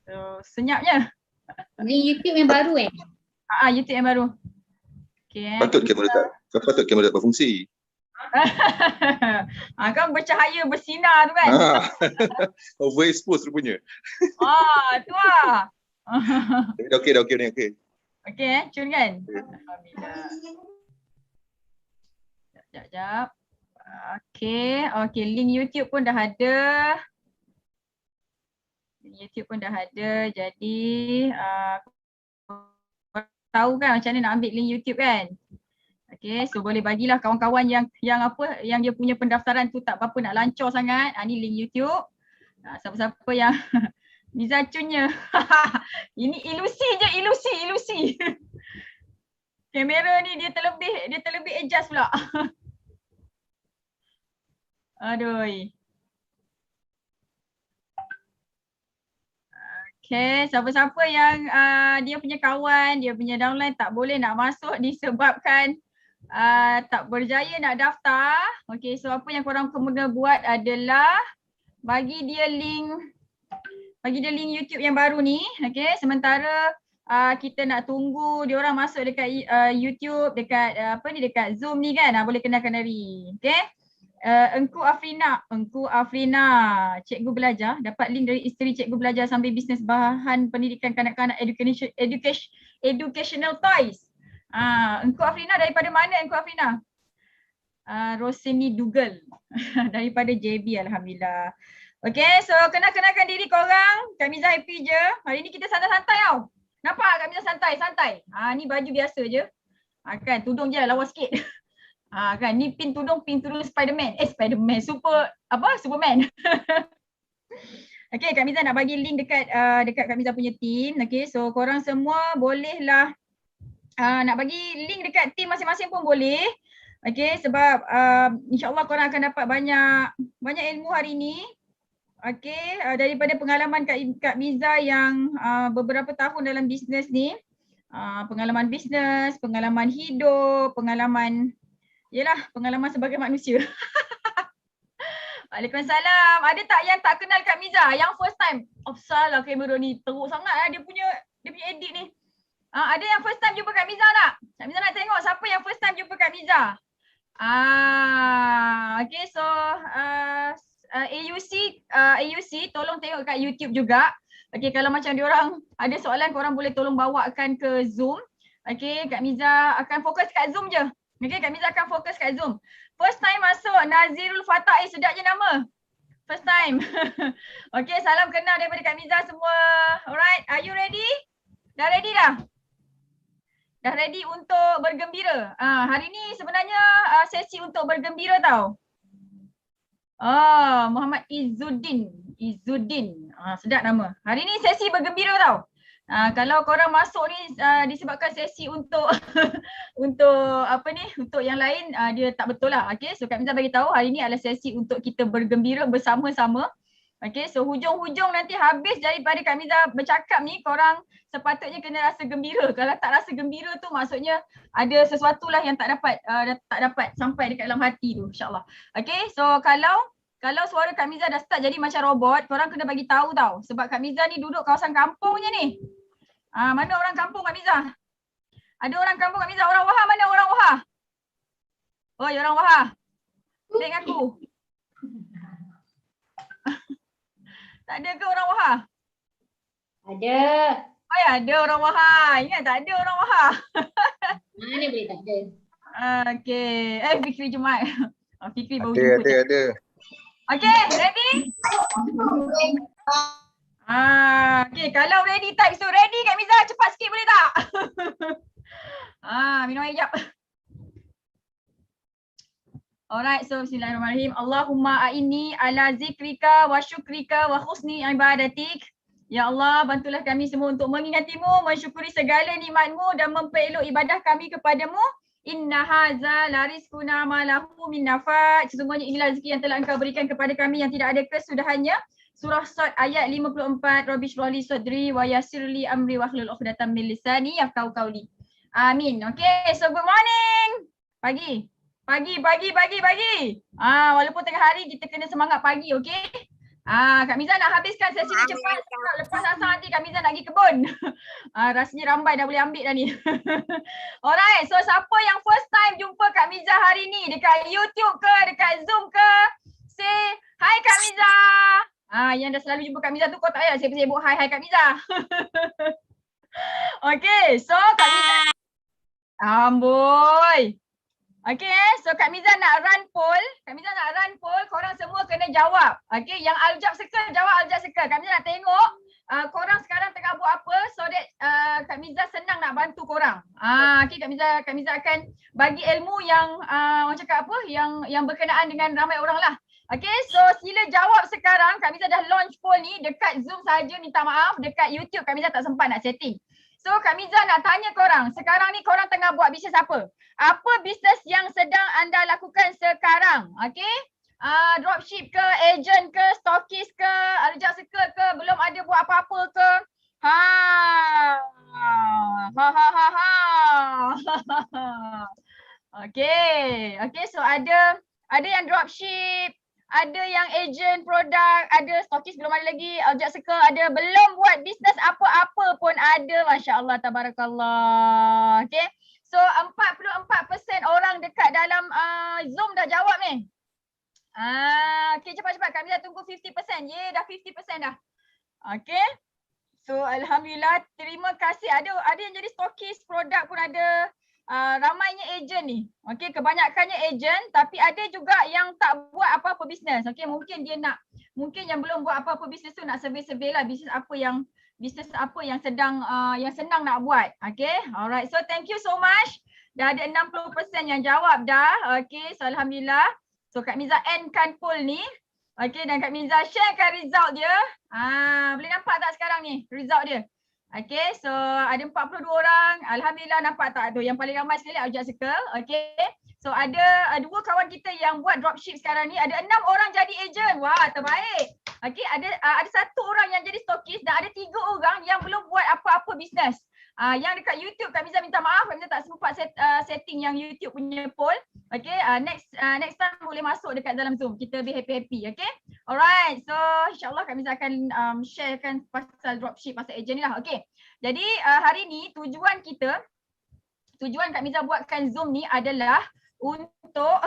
So, senyapnya. Ini YouTube yang baru YouTube yang baru. Okay, Patut kamera tak berfungsi. kan bercahaya bersinar tu kan. Overexpose rupanya. Tu lah. Dah okey ni okey. Okey cun kan. Alhamdulillah. Sekejap. Okey, link YouTube pun dah ada. YouTube pun dah ada. Jadi tahu kan macam mana nak ambil link YouTube kan? Okay, so boleh bagilah kawan-kawan yang dia punya pendaftaran tu tak apa-apa nak lancar sangat. Ni link YouTube. Siapa-siapa yang Miza cunnya. Ini ilusi je, ilusi. Kamera ni dia terlebih adjust pula. Aduh. Okay, siapa-siapa yang dia punya kawan, dia punya downline tak boleh nak masuk disebabkan tak berjaya nak daftar. Okay, so apa yang korang kena buat adalah bagi dia link YouTube yang baru ni. Okay, sementara kita nak tunggu dia orang masuk dekat YouTube, dekat dekat Zoom ni kan, boleh kenalkan diri. Okay. Engku Afrina, cikgu belajar, dapat link dari isteri cikgu belajar sambil bisnes bahan pendidikan kanak-kanak educational toys. Engku Afrina daripada mana Engku Afrina? Rosemi Dugal daripada JB, alhamdulillah. Okay, so kenalkan diri korang. Kak Miza happy je. Hari ni kita santai-santai tau. Nampak Kak Miza santai? Ni baju biasa je. Kan tudung je lawa sikit. Kan ni pin tudung Spiderman. Superman. Okay, Kak Miza nak bagi link dekat Kak Miza punya team. Okay, so korang semua bolehlah nak bagi link dekat team masing-masing pun boleh. Okay, sebab insyaAllah korang akan dapat banyak ilmu hari ni. Okay, daripada pengalaman Kak Miza yang beberapa tahun dalam bisnes ni. Pengalaman bisnes, pengalaman hidup, pengalaman sebagai manusia. Waalaikumsalam. Ada tak yang tak kenal Kak Miza? Yang first time? Salah kamera ni teruk sangat lah dia punya edit ni. Ada yang first time jumpa Kak Miza tak? Kak Miza nak tengok siapa yang first time jumpa Kak Miza. Okay, so AUC tolong tengok kat YouTube juga. Okay, kalau macam diorang ada soalan korang boleh tolong bawakan ke Zoom. Okay, Kak Miza akan fokus kat Zoom je. Okay, Kak Miza akan fokus kat Zoom. First time masuk Nazirul Fatah. Sedap je nama. First time. Okay, salam kenal daripada Kak Miza semua. Alright, are you ready? Dah ready dah? Dah ready untuk bergembira? Hari ni sebenarnya sesi untuk bergembira tau. Muhammad Izzuddin. Sedap nama. Hari ni sesi bergembira tau. Kalau korang masuk ni disebabkan sesi untuk untuk yang lain dia tak betul lah. Okay, so Kak Miza bagi tahu hari ni adalah sesi untuk kita bergembira bersama-sama. Okay, so hujung-hujung nanti habis daripada Kak Miza bercakap ni, korang sepatutnya kena rasa gembira. Kalau tak rasa gembira tu maksudnya ada sesuatu lah yang tak dapat sampai dekat dalam hati tu, insyaAllah. Okay, so kalau suara Kak Miza dah start jadi macam robot, korang kena bagi tahu tau. Sebab Kak Miza ni duduk kawasan kampungnya ni. Mana orang kampung Kak Miza? Ada orang kampung Kak Miza? Orang Wahha mana orang Wahha? Oi, orang Wahha. Tengok aku. Tak ada ke orang Wahha? Ada. Oh ya, ada orang Wahha. Ingat tak ada orang Wahha? Mana boleh tak ada? Okay. Fikri Jumat. Fikri baru jumpa. Ada. Okay, ready? Okay, kalau ready type so ready Kak Miza, cepat sikit boleh tak? Minum air jap. Alright, so bismillahirrahmanirrahim. Allahumma a'inni ala zikrika wa syukrika wa husni ibadatik. Ya Allah, bantulah kami semua untuk mengingatimu, mensyukuri segala nikmatmu dan mempelok ibadah kami kepadamu. Inna haza la rizquna ma lahu min nafad. Sesungguhnya inilah rezeki yang telah engkau berikan kepada kami yang tidak ada kesudahannya. Surah Sad ayat 54. Rabbi shrah li sadri wa yassir li amri wahlul 'uqdatam min lisani yafqahu qawli. Amin. Okay, so good morning. Pagi. Walaupun tengah hari kita kena semangat pagi, okay? Kak Miza nak habiskan sesi ni cepat sebab lepas asal nanti Kak Miza nak pergi kebun. Rasanya rambai dah boleh ambil dah ni. Alright, so siapa yang first time jumpa Kak Miza hari ni dekat YouTube ke, dekat Zoom ke, say hi Kak Miza. Yang dah selalu jumpa Kak Miza tu kau tak payah sibuk-sibuk hi Kak Miza. Okay, so Kak Miza. Amboi. Okay, so Kak Miza nak run poll. Kak Miza nak run poll, korang semua kena jawab. Okay, yang Aljab Circle jawab Aljab Circle. Kak Miza nak tengok korang sekarang tengah buat apa so that Kak Miza senang nak bantu korang. Okay, Kak Miza akan bagi ilmu yang orang cakap apa, yang berkenaan dengan ramai orang lah. Okay, so sila jawab sekarang. Kak Miza dah launch poll ni dekat Zoom saja, minta maaf. Dekat YouTube Kak Miza tak sempat nak setting. So Kak Miza nak tanya korang, sekarang ni korang tengah buat bisnes apa? Apa bisnes yang sedang anda lakukan sekarang? Okay? Dropship ke, agent ke, stockist ke, Aljab Circle ke, belum ada buat apa-apa ke? Okay, so ada yang dropship, ada yang agent produk, ada stockist belum ada lagi, Aljab Circle ada, belum buat bisnes apa-apa pun ada, Masya Allah, tabarakallah. Okay, so 44% orang dekat dalam Zoom dah jawab ni. Okay, cepat-cepat, kami dah tunggu 50%, dah 50% dah. Okay, so Alhamdulillah, terima kasih. Ada yang jadi stockist produk pun ada. Ramainya ejen ni. Okey, kebanyakannya ejen tapi ada juga yang tak buat apa-apa bisnes. Okey, mungkin yang belum buat apa-apa bisnes tu nak survey lah bisnes apa yang senang nak buat. Okey. Alright. So thank you so much. Dah ada 60% yang jawab dah. Okey, so alhamdulillah. So Kak Miza endkan poll ni. Okey, dan Kak Miza sharekan result dia. Boleh nampak tak sekarang ni result dia? Okay, so ada 42 orang. Alhamdulillah, nampak tak tu? Yang paling ramai sekali Aljab Circle. Okay, so ada 2 kawan kita yang buat dropship sekarang ni. Ada 6 orang jadi ejen. Wah, terbaik. Okay, ada 1 orang yang jadi stockist dan ada 3 orang yang belum buat apa-apa bisnes. Yang dekat YouTube, Kak Miza minta maaf. Kak Miza tak sempat setting yang YouTube punya poll. Okay, next time boleh masuk dekat dalam Zoom. Kita be happy-happy, okay? Alright, so insyaAllah Kak Miza akan sharekan pasal dropship, pasal agent ni lah. Okay, jadi hari ni tujuan Kak Miza buatkan Zoom ni adalah untuk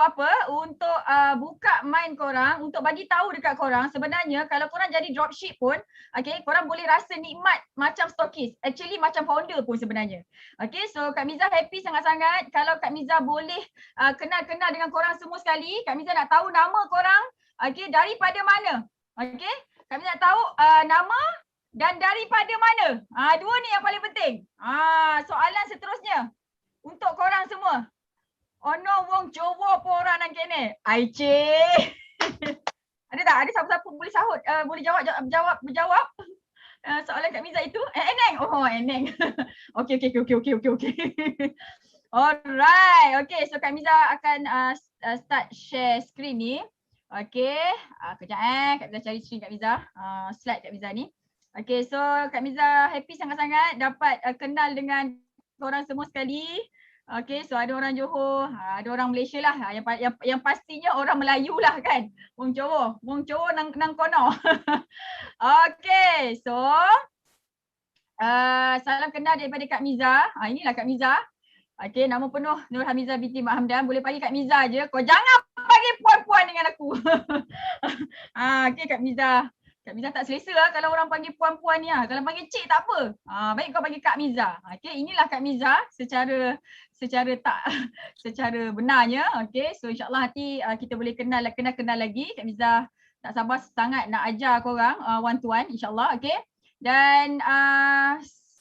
apa? Untuk buka mind korang, untuk bagi tahu dekat korang sebenarnya kalau korang jadi dropship pun, okay, korang boleh rasa nikmat macam stockist. Actually macam founder pun sebenarnya. Okay, so Kak Miza happy sangat-sangat kalau Kak Miza boleh kenal-kenal dengan korang semua sekali. Kak Miza nak tahu nama korang, okay, daripada mana. Okay, Kak Miza nak tahu nama dan daripada mana. Dua ni yang paling penting. Soalan seterusnya untuk korang semua. Ono wong Jawa apa orang nang kene? Aice. Ada tak? Ada siapa-siapa boleh sahut? Boleh berjawab soalan Kak Miza itu? Eneng. Oh, Eneng. Okey. Alright. Okay, so Kak Miza akan start share screen ni. Okay. Kejap Kak Miza cari screen Kak Miza. Slide Kak Miza ni. Okay, so Kak Miza happy sangat-sangat dapat kenal dengan korang semua sekali. Okay, so ada orang Johor, ada orang Malaysia lah. Yang pastinya orang Melayu lah kan. Wong Jawa nang kono. Okay, so salam kenal daripada Kak Miza. Inilah Kak Miza. Okay, nama penuh Nur Hamiza binti Mak Hamdan. Boleh panggil Kak Miza je. Kau jangan panggil puan-puan dengan aku. Okay, Kak Miza. Kak Miza tak selesa lah kalau orang panggil puan-puan ni lah. Kalau panggil cik tak apa. Baik kau panggil Kak Miza. Okay, inilah Kak Miza secara benarnya. Okay, so insyaAllah nanti kita boleh kenal lagi. Kak Miza tak sabar sangat nak ajar korang one to one insyaAllah. Okay, dan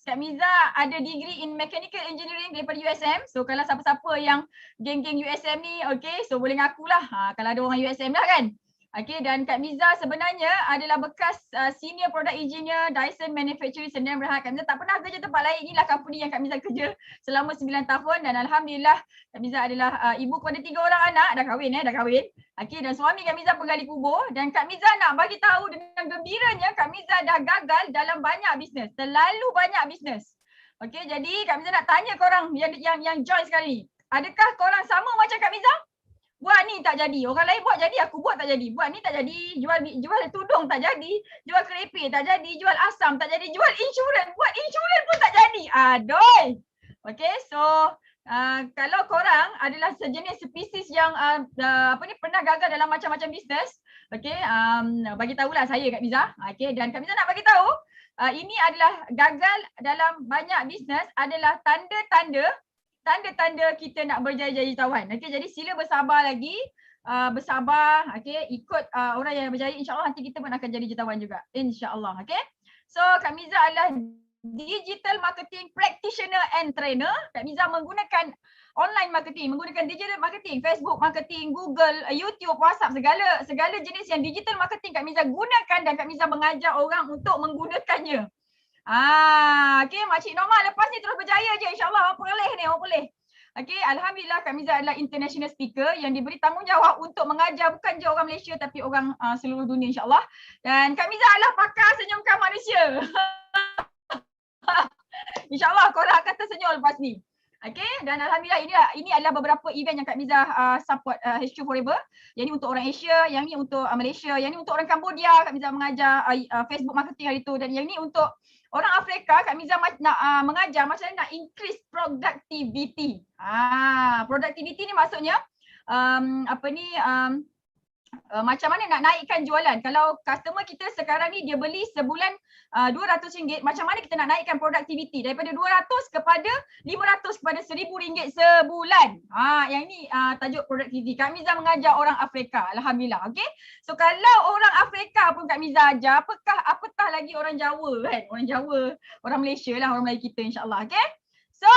Kak Miza ada degree in mechanical engineering daripada USM. So kalau siapa-siapa yang geng-geng USM ni, okay, so boleh ngakulah kalau ada orang USM lah kan. Okay, dan Kak Miza sebenarnya adalah bekas senior product engineer Dyson Manufacturing Sdn Bhd. Kak Miza tak pernah kerja tempat lain. Inilah company yang Kak Miza kerja selama 9 tahun dan alhamdulillah Kak Miza adalah ibu kepada 3 orang anak. Dah kahwin. Okay, dan suami Kak Miza penggali kubur dan Kak Miza nak bagi tahu dengan gembiranya Kak Miza dah gagal dalam banyak bisnes. Terlalu banyak bisnes. Okay, jadi Kak Miza nak tanya korang yang join sekali ni. Adakah korang sama macam Kak Miza? Buat ni tak jadi. Orang lain buat jadi, aku buat tak jadi. Buat ni tak jadi. Jual tudung tak jadi. Jual keripik tak jadi. Jual asam tak jadi. Jual insurans. Buat insurans pun tak jadi. Aduh. Okay, so kalau korang adalah sejenis spesies yang pernah gagal dalam macam-macam bisnes, okay, bagi tahulah saya Kak Miza. Okay, dan Kak Miza nak bagi tahu ini adalah gagal dalam banyak bisnes adalah tanda-tanda kita nak berjaya-jaya jutawan. Okey, jadi sila bersabar lagi. Bersabar, okey, ikut orang yang berjaya, insya-Allah nanti kita pun akan jadi jutawan juga. Insya-Allah, okey. So Kak Miza adalah digital marketing practitioner and trainer. Kak Miza menggunakan online marketing, menggunakan digital marketing, Facebook marketing, Google, YouTube, WhatsApp, segala jenis yang digital marketing Kak Miza gunakan dan Kak Miza mengajar orang untuk menggunakannya. Okay, Makcik Norma lepas ni terus berjaya je, insya-Allah. Orang boleh. Okay, alhamdulillah Kak Miza adalah international speaker yang diberi tanggungjawab untuk mengajar bukan je orang Malaysia tapi orang seluruh dunia, insya-Allah. Dan Kak Miza adalah pakar senyumkan manusia. Insya-Allah korang akan tersenyum lepas ni. Okay, dan alhamdulillah ini adalah beberapa event yang Kak Miza support HQ Forever. Yang ni untuk orang Asia, yang ni untuk Malaysia, yang ni untuk orang Cambodia. Kak Miza mengajar Facebook marketing hari tu, dan yang ni untuk orang Afrika. Kak Miza nak mengajar macam mana nak increase productivity. Productivity ni maksudnya macam mana nak naikkan jualan. Kalau customer kita sekarang ni dia beli sebulan RM200, macam mana kita nak naikkan productivity daripada 200 kepada 500 kepada RM1,000 sebulan. Yang ni tajuk productivity. Kak Miza mengajar orang Afrika, alhamdulillah. Okey. So kalau orang Afrika pun Kak Miza ajar, apatah lagi orang Jawa kan? Orang Jawa, orang Malaysia lah, orang Melayu kita, insya-Allah. Okey. So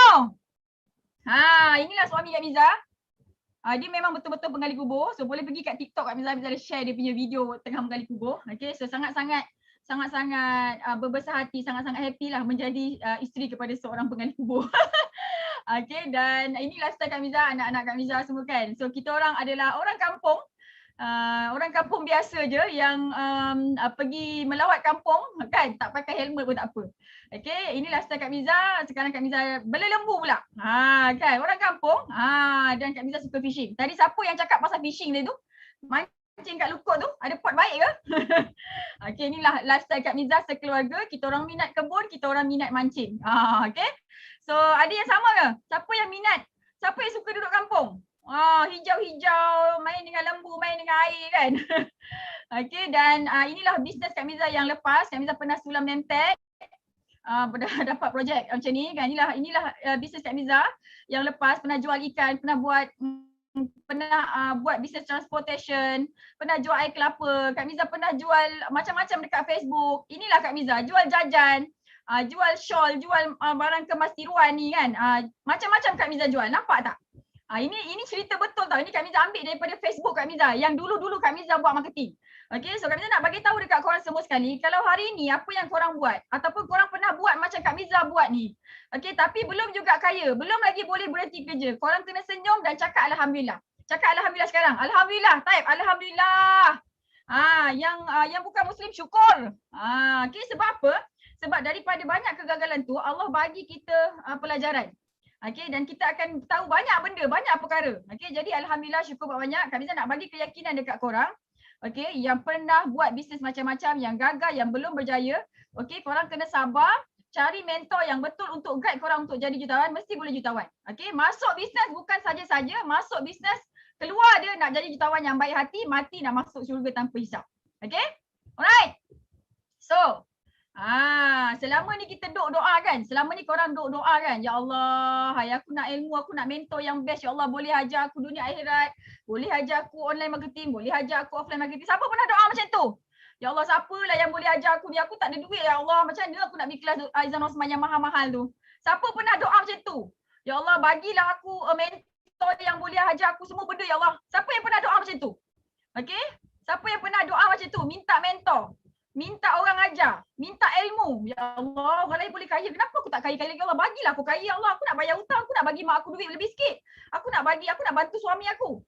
inilah suami Kak Miza. Dia memang betul-betul penggali kubur. So boleh pergi kat TikTok Kak Miza ada share dia punya video tengah menggali kubur. Okay, so sangat-sangat berbesar hati, sangat-sangat happy lah menjadi isteri kepada seorang penggali kubur. Okay, dan inilah lifestyle Kak Miza, anak-anak Kak Miza semua kan. So kita orang adalah orang kampung biasa je yang pergi melawat kampung kan, tak pakai helmet pun tak apa. Okay, inilah lifestyle Kak Miza. Sekarang Kak Miza berlembu pula. Kan, orang kampung. Dan Kak Miza suka fishing. Tadi siapa yang cakap pasal fishing tadi tu? Mancing kat lukut tu, ada pot baik ke? Okay, inilah lifestyle Kak Miza sekeluarga. Kita orang minat kebun, kita orang minat mancing. Okay. So, ada yang sama ke? Siapa yang minat? Siapa yang suka duduk kampung? Hijau-hijau, main dengan lembu, main dengan air kan. Okay, dan inilah bisnes Kak Miza yang lepas. Kak Miza pernah sulam Nemtek. Dapat projek macam ni kan. Inilah bisnes Kak Miza yang lepas. Pernah jual ikan, pernah buat bisnes transportation, pernah jual air kelapa. Kak Miza pernah jual macam-macam dekat Facebook. Inilah Kak Miza, jual jajan, jual shawl, jual barang kemas tiruan ni kan. Macam-macam Kak Miza jual, nampak tak? Ini cerita betul tau. Ini Kak Miza ambil daripada Facebook Kak Miza yang dulu-dulu Kak Miza buat marketing. Okay, so Kak Miza nak bagi tahu dekat korang semua sekali, kalau hari ni apa yang korang buat ataupun korang pernah buat macam Kak Miza buat ni. Okay, tapi belum juga kaya, belum lagi boleh berhenti kerja. Korang kena senyum dan cakap alhamdulillah. Cakap alhamdulillah sekarang. Alhamdulillah, type alhamdulillah. Yang bukan muslim syukur. Okay, sebab apa? Sebab daripada banyak kegagalan tu Allah bagi kita pelajaran. Okay, dan kita akan tahu banyak benda, banyak perkara. Okay, jadi alhamdulillah syukur banyak. Kak Miza nak bagi keyakinan dekat korang. Okay, yang pernah buat bisnes macam-macam, yang gagal, yang belum berjaya. Okay, korang kena sabar, cari mentor yang betul untuk guide korang untuk jadi jutawan, mesti boleh jutawan. Okay, masuk bisnes bukan saja-saja, masuk bisnes, keluar dia nak jadi jutawan yang baik hati, mati nak masuk syurga tanpa hisap. Okay, alright. So, selama ni kita doa kan, selama ni korang doa kan, ya Allah, hai aku nak ilmu, aku nak mentor yang best, ya Allah boleh ajar aku dunia akhirat, boleh ajar aku online marketing, boleh ajar aku offline marketing. Siapa pernah doa macam tu? Ya Allah, siapalah yang boleh ajar aku ni, aku tak ada duit, ya Allah, macam mana aku nak pergi kelas Aizan Osman yang mahal-mahal tu? Siapa pernah doa macam tu? Ya Allah, bagilah aku mentor yang boleh ajar aku semua benda, ya Allah. Siapa yang pernah doa macam tu? Okay, siapa yang pernah doa macam tu? Minta mentor, minta orang ajar, minta ilmu. Ya Allah, orang lain boleh kaya, kenapa aku tak kaya-kaya lagi? Ya Allah, bagilah aku kaya, ya Allah. Aku nak bayar hutang, aku nak bagi mak aku duit lebih sikit. Aku nak bantu suami aku.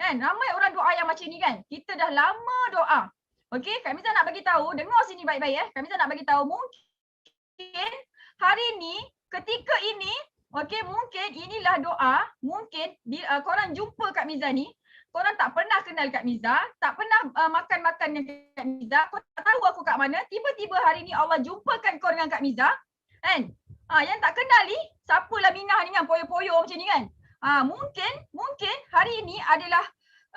Kan, ramai orang doa yang macam ni kan. Kita dah lama doa. Okey, Kak Miza nak bagi tahu, dengar sini baik-baik Kak Miza nak bagi tahu, mungkin hari ni, ketika ini, okey, mungkin inilah doa, mungkin korang jumpa Kak Miza ni, korang tak pernah kenal Kak Miza, tak pernah makan-makan dengan Kak Miza, kau tak tahu aku kat mana, tiba-tiba hari ni Allah jumpakan kau dengan Kak Miza, kan? Yang tak kenal ni, siapalah Minah ni kan, poyo-poyo macam ni kan? Mungkin hari ini adalah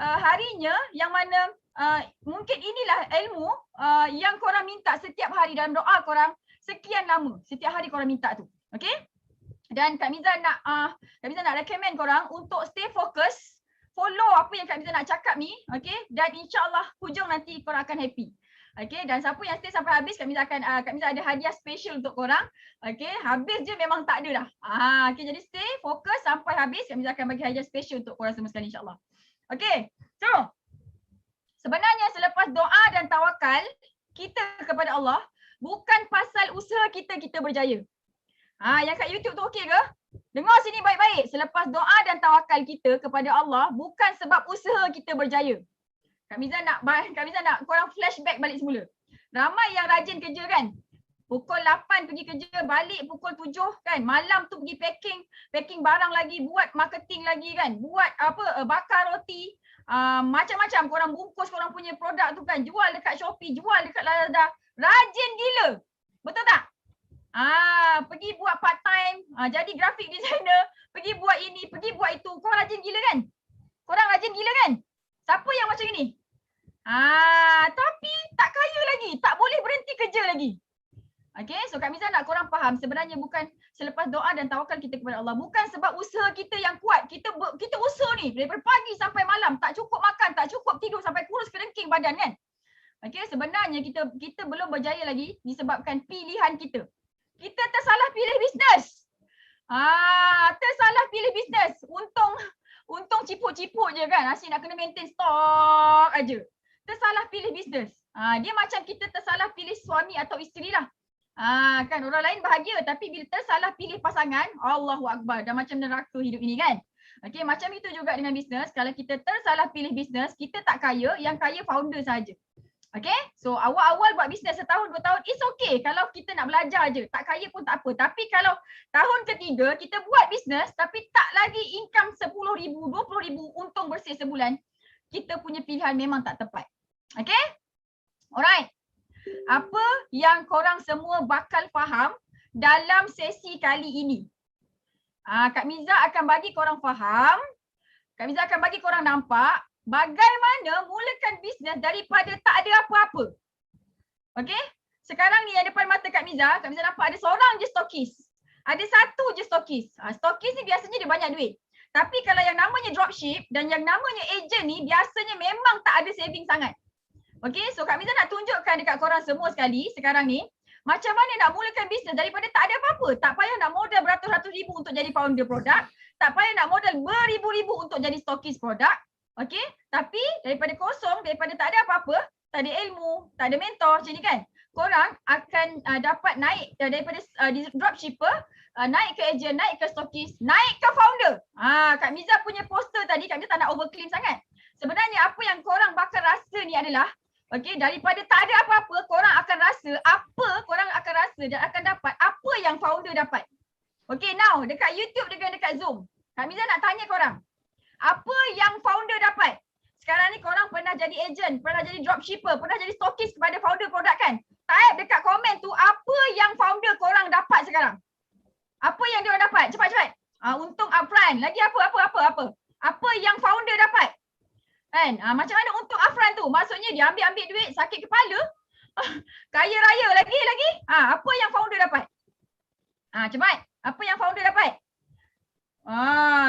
harinya yang mana mungkin inilah ilmu yang korang minta setiap hari dalam doa korang sekian lama, setiap hari korang minta tu. Okay? Dan Kak Miza nak recommend korang untuk stay fokus, follow apa yang Kak Miza nak cakap ni, okay? Dan insyaAllah hujung nanti korang akan happy. Okay, dan siapa yang stay sampai habis, Kak Miza ada hadiah special untuk korang. Okay, habis je memang tak ada dah. Okay, jadi stay fokus sampai habis, Kak Miza akan bagi hadiah special untuk korang semua sekali insyaAllah. Okay, so sebenarnya selepas doa dan tawakal kita kepada Allah, bukan pasal usaha kita berjaya. Yang kat YouTube tu okey ke? Dengar sini baik-baik. Selepas doa dan tawakal kita kepada Allah, bukan sebab usaha kita berjaya. Kak Miza nak korang flashback balik semula. Ramai yang rajin kerja kan? Pukul 8 pergi kerja, balik pukul 7 kan? Malam tu pergi packing barang lagi, buat marketing lagi kan? Buat bakar roti. Macam-macam korang bungkus korang punya produk tu kan? Jual dekat Shopee, jual dekat Lazada. Rajin gila. Betul tak? Pergi buat part time, jadi graphic designer, pergi buat ini, pergi buat itu. Korang rajin gila kan? Korang rajin gila kan? Siapa yang macam ini? Tapi tak kaya lagi, tak boleh berhenti kerja lagi. Okay, so Kak Miza nak korang faham sebenarnya bukan selepas doa dan tawakal kita kepada Allah, bukan sebab usaha kita yang kuat. Kita usaha ni daripada pagi sampai malam, tak cukup makan, tak cukup tidur sampai kurus kelengking badan kan? Okay, sebenarnya kita belum berjaya lagi disebabkan pilihan kita. Kita tersalah pilih bisnes. Tersalah pilih bisnes. Untung ciput-ciput je kan. Asyik nak kena maintain stok aja. Tersalah pilih bisnes. Dia macam kita tersalah pilih suami atau isteri lah. Kan orang lain bahagia tapi bila tersalah pilih pasangan, Allahu Akbar, dah macam neraka hidup ini kan. Okay, macam itu juga dengan bisnes. Kalau kita tersalah pilih bisnes, kita tak kaya, yang kaya founder saja. Okay, so awal-awal buat bisnes setahun, 2 tahun, it's okay kalau kita nak belajar je. Tak kaya pun tak apa. Tapi kalau tahun ketiga kita buat bisnes tapi tak lagi income 10,000, 20,000 untung bersih sebulan, kita punya pilihan memang tak tepat. Okay, alright. Apa yang korang semua bakal faham dalam sesi kali ini? Kak Miza akan bagi korang faham, Kak Miza akan bagi korang nampak bagaimana mulakan bisnes daripada tak ada apa-apa. Okay? Sekarang ni yang depan mata Kak Miza nampak ada seorang je stokis. Ada satu je stokis. Stokis ni biasanya dia banyak duit. Tapi kalau yang namanya dropship dan yang namanya agent ni biasanya memang tak ada saving sangat. Okay? So Kak Miza nak tunjukkan dekat korang semua sekali sekarang ni macam mana nak mulakan bisnes daripada tak ada apa-apa. Tak payah nak modal beratus-ratus ribu untuk jadi founder produk. Tak payah nak modal beribu-ribu untuk jadi stokis produk. Okay, tapi daripada kosong, daripada tak ada apa-apa, tak ada ilmu, tak ada mentor macam ni kan, korang akan dapat naik daripada dropshipper, naik ke agent, naik ke stokis, naik ke founder. Kak Miza punya poster tadi, Kak Miza tak nak overclaim sangat. Sebenarnya apa yang korang bakal rasa ni adalah, okay, daripada tak ada apa-apa, korang akan rasa dan akan dapat apa yang founder dapat. Okay, now dekat YouTube dengan dekat Zoom, Kak Miza nak tanya korang, apa yang founder dapat? Sekarang ni korang pernah jadi agent, pernah jadi dropshipper, pernah jadi stokis kepada founder produk kan? Type dekat komen tu apa yang founder korang dapat sekarang. Apa yang dia dapat? Cepat-cepat. Untung upfront. Lagi apa? Apa yang founder dapat? Kan? Macam mana untung upfront tu? Maksudnya dia ambil duit, sakit kepala. Kaya raya lagi. Apa yang founder dapat? Cepat. Apa yang founder dapat?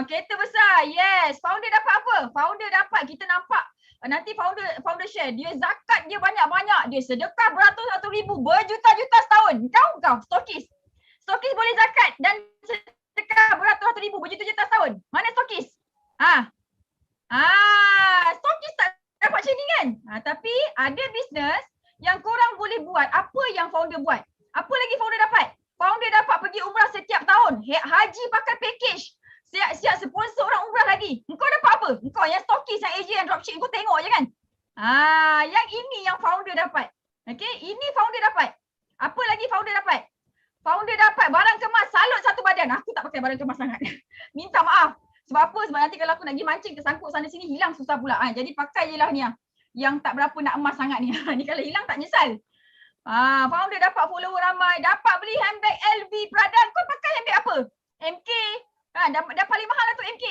Kereta besar. Yes. Founder dapat apa? Founder dapat, kita nampak nanti founder share. Dia zakat dia banyak-banyak. Dia sedekah beratus-ratus ribu, berjuta-juta setahun. Kau stokis. Stokis boleh zakat dan sedekah beratus-ratus ribu, berjuta-juta setahun. Mana stokis? Stokis tak dapat macam ni kan? Tapi ada bisnes yang korang boleh buat. Apa yang founder buat? Apa lagi founder dapat? Founder dapat pergi umrah setiap tahun. Haji pakai package. Siap sponsor orang umrah lagi. Engkau dapat apa? Engkau yang stokis, yang agent, yang dropship, engkau tengok je kan? Yang ini yang founder dapat. Okay, ini founder dapat. Apa lagi founder dapat? Founder dapat barang kemas, salut satu badan. Aku tak pakai barang kemas sangat. Minta maaf. Sebab apa? Sebab nanti kalau aku nak pergi mancing tersangkut sana sini hilang susah pula. Jadi pakai je lah ni yang tak berapa nak emas sangat ni. Ni kalau hilang tak nyesal. Founder dapat follower ramai, dapat beli handbag LV Prada. Kau pakai handbag apa? MK. Dah paling mahal lah tu MK.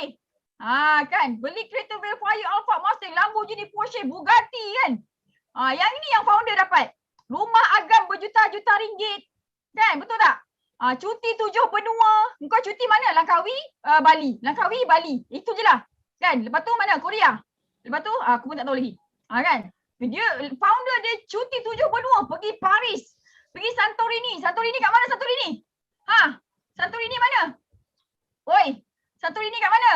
Kan, beli kereta Velfire, Alfa, Mustang, Lamborghini, Porsche, Bugatti kan. Yang ini yang founder dapat. Rumah agam berjuta-juta ringgit. Kan, betul tak? Cuti 7 benua. Kau cuti mana? Langkawi, Bali. Langkawi, Bali. Itu je lah. Kan, lepas tu mana? Korea. Lepas tu, aku pun tak tahu lagi. Kan, dia founder dia cuti 7 benua. Pergi Paris. Pergi Santorini. Santorini kat mana Santorini? Santorini mana? Oi, Santorini kat mana?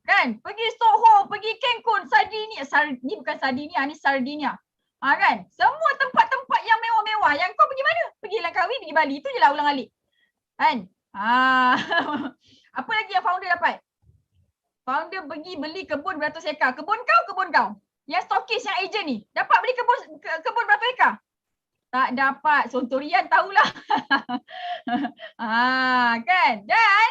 Kan, pergi Soho, pergi Cancun, Sardinia. Ni bukan Sardinia, ni Sardinia. Kan, semua tempat-tempat yang mewah-mewah. Yang kau pergi mana? Pergi Langkawi, pergi Bali. Itu je lah ulang-alik. Kan? Apa lagi yang founder dapat? Founder pergi beli kebun beratus ekar. Kebun kau. Yang stokis, yang ejen ni. Dapat beli kebun beratus ekar? Tak dapat. Sontorian tahulah. Kan? Dan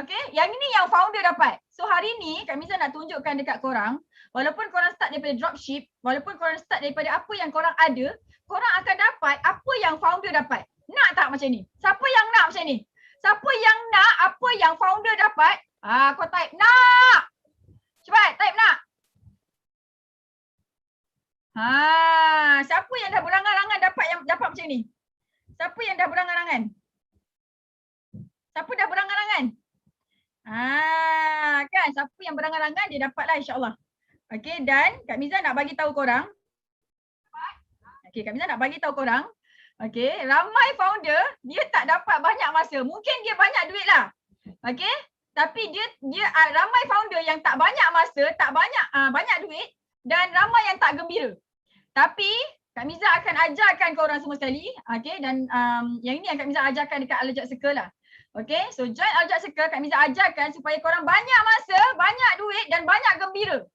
okay, yang ini yang founder dapat. So hari ni Kak Miza nak tunjukkan dekat korang, walaupun korang start daripada dropship, walaupun korang start daripada apa yang korang ada, korang akan dapat apa yang founder dapat. Nak tak macam ni? Siapa yang nak macam ni? Siapa yang nak apa yang founder dapat? Kau type nak. Cepat type nak. Siapa yang dah berangan-angan dapat macam ni? Siapa yang dah berangan-angan? Siapa dah berangan-angan? Kan, siapa yang berangan-angan dia dapatlah insya-Allah. Okey, dan Kak Miza nak bagi tahu korang. Okey, Kak Miza nak bagi tahu korang. Okey, ramai founder dia tak dapat banyak masa. Mungkin dia banyak duit lah. Okey, tapi dia ramai founder yang tak banyak masa, tak banyak duit dan ramai yang tak gembira. Tapi Kak Miza akan ajarkan korang semua sekali. Okey, dan yang ini yang Kak Miza ajarkan dekat Al-Jad Circle lah. Okay, so join Al-Jad Circle, Kak Miza ajarkan supaya korang banyak masa, banyak duit dan banyak gembira.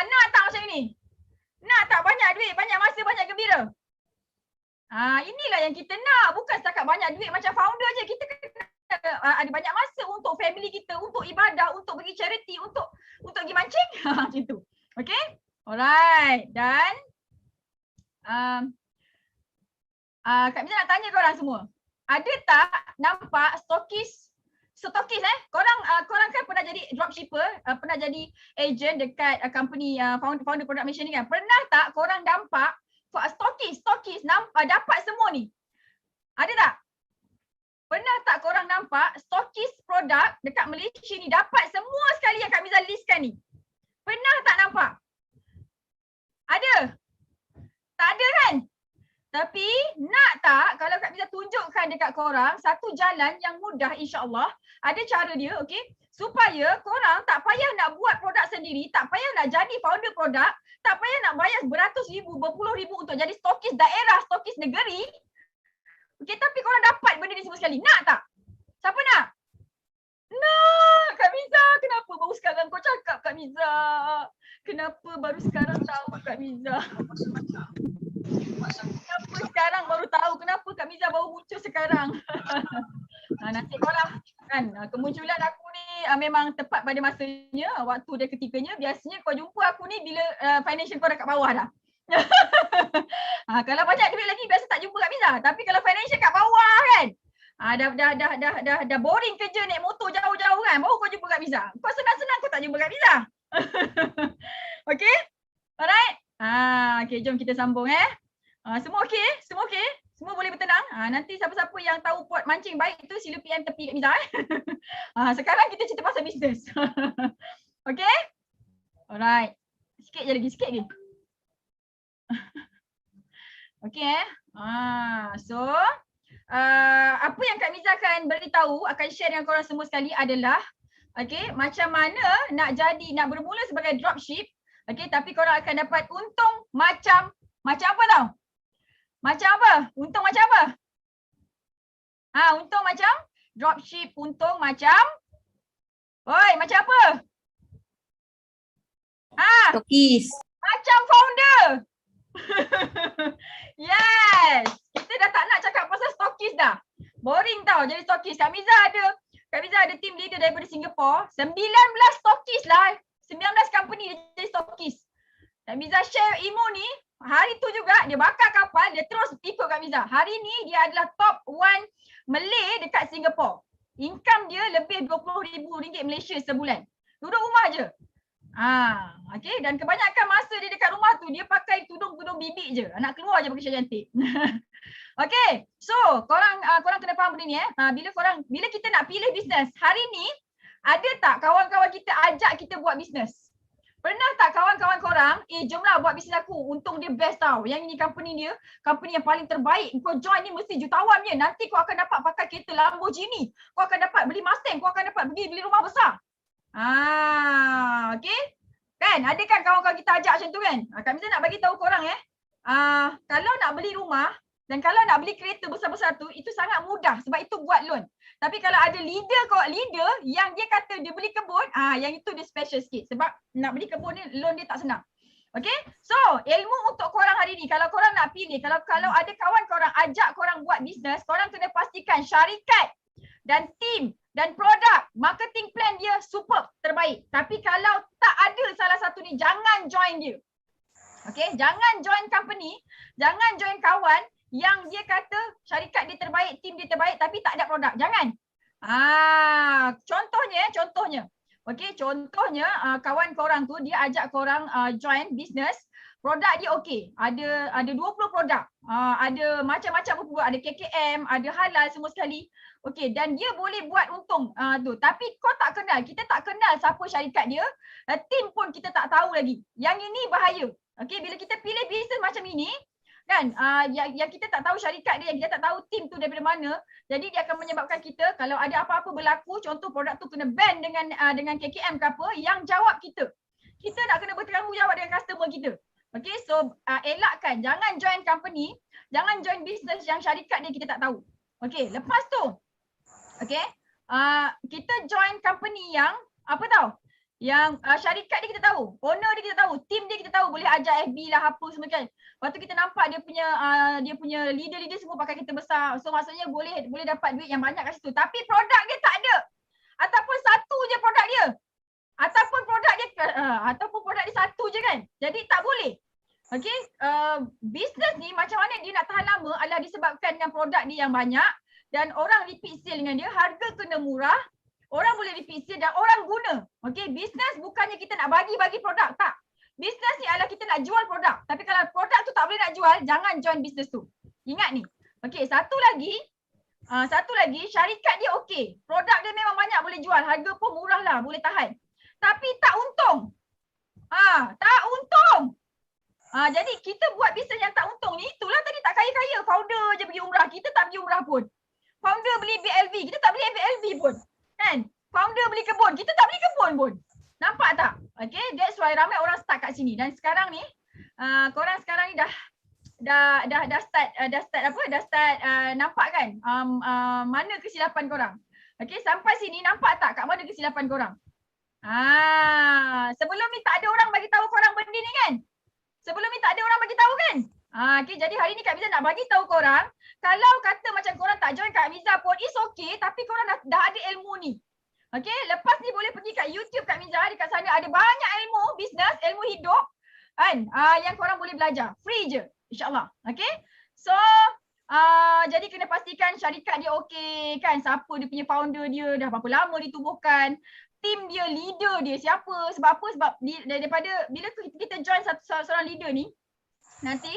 Nak tak macam ni? Nak tak banyak duit, banyak masa, banyak gembira? Inilah yang kita nak. Bukan setakat banyak duit macam founder je. Kita kena ada banyak masa untuk family kita, untuk ibadah, untuk pergi charity, untuk pergi mancing. Macam tu. Okay? Alright. Dan Kak Miza nak tanya korang semua. Ada tak nampak stokis? Korang kan pernah jadi dropshipper, pernah jadi agent dekat company founder product mission ni kan. Pernah tak korang nampak stokis dapat semua ni? Ada tak? Pernah tak korang nampak stokis produk dekat Malaysia ni dapat semua sekali yang Kak Miza listkan ni? Pernah tak nampak? Ada? Tak ada kan? Tapi nak tak kalau Kak Miza tunjukkan dekat korang satu jalan yang mudah insya-Allah, ada cara dia, okey, supaya korang tak payah nak buat produk sendiri, tak payah nak jadi founder produk, tak payah nak bayar beratus ribu, berpuluh ribu untuk jadi stokis daerah, stokis negeri. Okey, tapi korang dapat benda ni semua sekali. Nak tak? Siapa nak? Nak, Kak Miza. Kenapa baru sekarang kau cakap, Kak Miza? Kenapa baru sekarang tahu, Kak Miza? Kenapa sekarang baru tahu? Kenapa Kak Miza baru muncul sekarang? Nasib kau lah. Kan? Kemunculan aku ni memang tepat pada masanya, waktu dan ketikanya. Biasanya kau jumpa aku ni bila financial kau dah kat bawah dah. Kalau banyak duit lagi biasa tak jumpa Kak Miza. Tapi kalau financial kat bawah kan, dah boring kerja naik motor jauh-jauh kan, baru kau jumpa Kak Miza. Kau senang-senang kau tak jumpa Kak Miza. Okay? Alright? Okay, jom kita sambung semua okey? Semua okey? Semua boleh bertenang? Nanti siapa-siapa yang tahu pot mancing baik tu sila PM tepi Kak Miza. Sekarang kita cerita pasal bisnes. Okay? Alright. Sikit je lagi, sikit lagi. Okay. So apa yang Kak Miza akan beritahu, akan share dengan korang semua sekali adalah okay, macam mana nak bermula sebagai dropship. Okay, tapi korang akan dapat untung macam apa tau? Macam apa? Untung macam apa? Untung macam dropship, untung macam macam apa? Stokis. Macam founder. Yes. Kita dah tak nak cakap pasal stokis dah. Boring tau jadi stokis. Kak Miza ada Kak Miza ada team leader daripada Singapore, 19 stokis lah. 19 company dia jadi stokis. Kak Miza share ilmu ni, hari tu juga dia bakar kapal, dia terus ikut Kak Miza. Hari ni dia adalah top 1 Malay dekat Singapore. Income dia lebih RM20,000 Malaysia sebulan. Duduk rumah je. Okay. Dan kebanyakan masa dia dekat rumah tu, dia pakai tudung-tudung bibik je. Nak keluar je pakai cantik. Okay. So, korang kena faham benda ni bila kita nak pilih bisnes, hari ni, ada tak kawan-kawan kita ajak kita buat bisnes? Pernah tak kawan-kawan korang, jomlah buat bisnes aku, untung dia best tau. Yang ini company dia, company yang paling terbaik. Kau join ni mesti jutawan je. Nanti kau akan dapat pakai kereta Lamborghini. Kau akan dapat beli Mustang, kau akan dapat pergi beli rumah besar. Okay. Kan, ada kan kawan-kawan kita ajak macam tu kan? Kak Miza nak bagi tahu korang kalau nak beli rumah dan kalau nak beli kereta besar-besar tu, itu sangat mudah sebab itu buat loan. Tapi kalau ada leader yang dia kata dia beli kebun, yang itu dia special sikit sebab nak beli kebun ni loan dia tak senang. Okay, so ilmu untuk korang hari ni, kalau korang nak pilih, kalau ada kawan korang ajak korang buat bisnes, korang kena pastikan syarikat dan team dan produk, marketing plan dia superb, terbaik. Tapi kalau tak ada salah satu ni, jangan join dia. Okay, jangan join company, jangan join kawan yang dia kata syarikat dia terbaik, team dia terbaik tapi tak ada produk. Jangan. Contohnya. Okay, contohnya kawan korang tu dia ajak korang join business, produk dia okey. Ada 20 produk. Ada macam-macam produk, ada KKM, ada halal semua sekali. Okey, dan dia boleh buat untung tu. Tapi kau tak kenal, kita tak kenal siapa syarikat dia, team pun kita tak tahu lagi. Yang ini bahaya. Okey, bila kita pilih bisnes macam ini, kan, yang kita tak tahu syarikat dia, yang kita tak tahu team tu daripada mana, jadi dia akan menyebabkan kita kalau ada apa-apa berlaku, contoh produk tu kena ban dengan KKM ke apa, yang jawab kita. Kita nak kena bertanggungjawab dengan customer kita. Okay, so elakkan, jangan join company, jangan join business yang syarikat dia kita tak tahu. Okay, lepas tu, okay, kita join company yang apa tahu? Yang syarikat dia kita tahu, owner dia kita tahu, team dia kita tahu, boleh ajak FB lah apa semua kan. Lepas tu kita nampak dia punya leader-leader semua pakai kereta besar. So maksudnya boleh dapat duit yang banyak kat situ. Tapi produk dia tak ada. Ataupun satu je produk dia. Ataupun produk dia satu je kan. Jadi tak boleh. Okay, business ni macam mana dia nak tahan lama adalah disebabkan dengan produk dia yang banyak dan orang repeat sale dengan dia, harga kena murah. Orang boleh repeat sale dan orang guna. Okay, bisnes bukannya kita nak bagi-bagi produk. Tak. Bisnes ni adalah kita nak jual produk. Tapi kalau produk tu tak boleh nak jual, jangan join bisnes tu. Ingat ni. Okay, satu lagi, syarikat dia okey. Produk dia memang banyak boleh jual. Harga pun murah lah, boleh tahan. Tapi tak untung. Tak untung. Jadi kita buat bisnes yang tak untung ni, itulah tadi tak kaya-kaya. Founder je pergi umrah. Kita tak pergi umrah pun. Founder beli BLV. Kita tak beli BLV pun. Kan? Founder beli kebun, kita tak beli kebun pun. Nampak tak? Okay, that's why ramai orang start kat sini. Dan sekarang ni, korang sekarang ni dah start nampak kan mana kesilapan korang. Okay, sampai sini nampak tak kat mana kesilapan korang? Sebelum ni tak ada orang bagi tahu korang benda ni kan? Sebelum ni tak ada orang bagi tahu kan? Okay, jadi hari ni Kak Miza nak bagi tahu korang, kalau kata macam korang tak join Kak Miza pun is okay, tapi korang dah ada ilmu ni. Okay, lepas ni boleh pergi kat YouTube Kak Miza, dekat sana ada banyak ilmu bisnes, ilmu hidup kan, yang korang boleh belajar. Free je, insyaAllah. Okay, so jadi kena pastikan syarikat dia okay kan, siapa dia punya founder dia, dah berapa lama ditubuhkan, team dia, leader dia siapa, sebab apa? Sebab daripada bila kita join seorang leader ni, nanti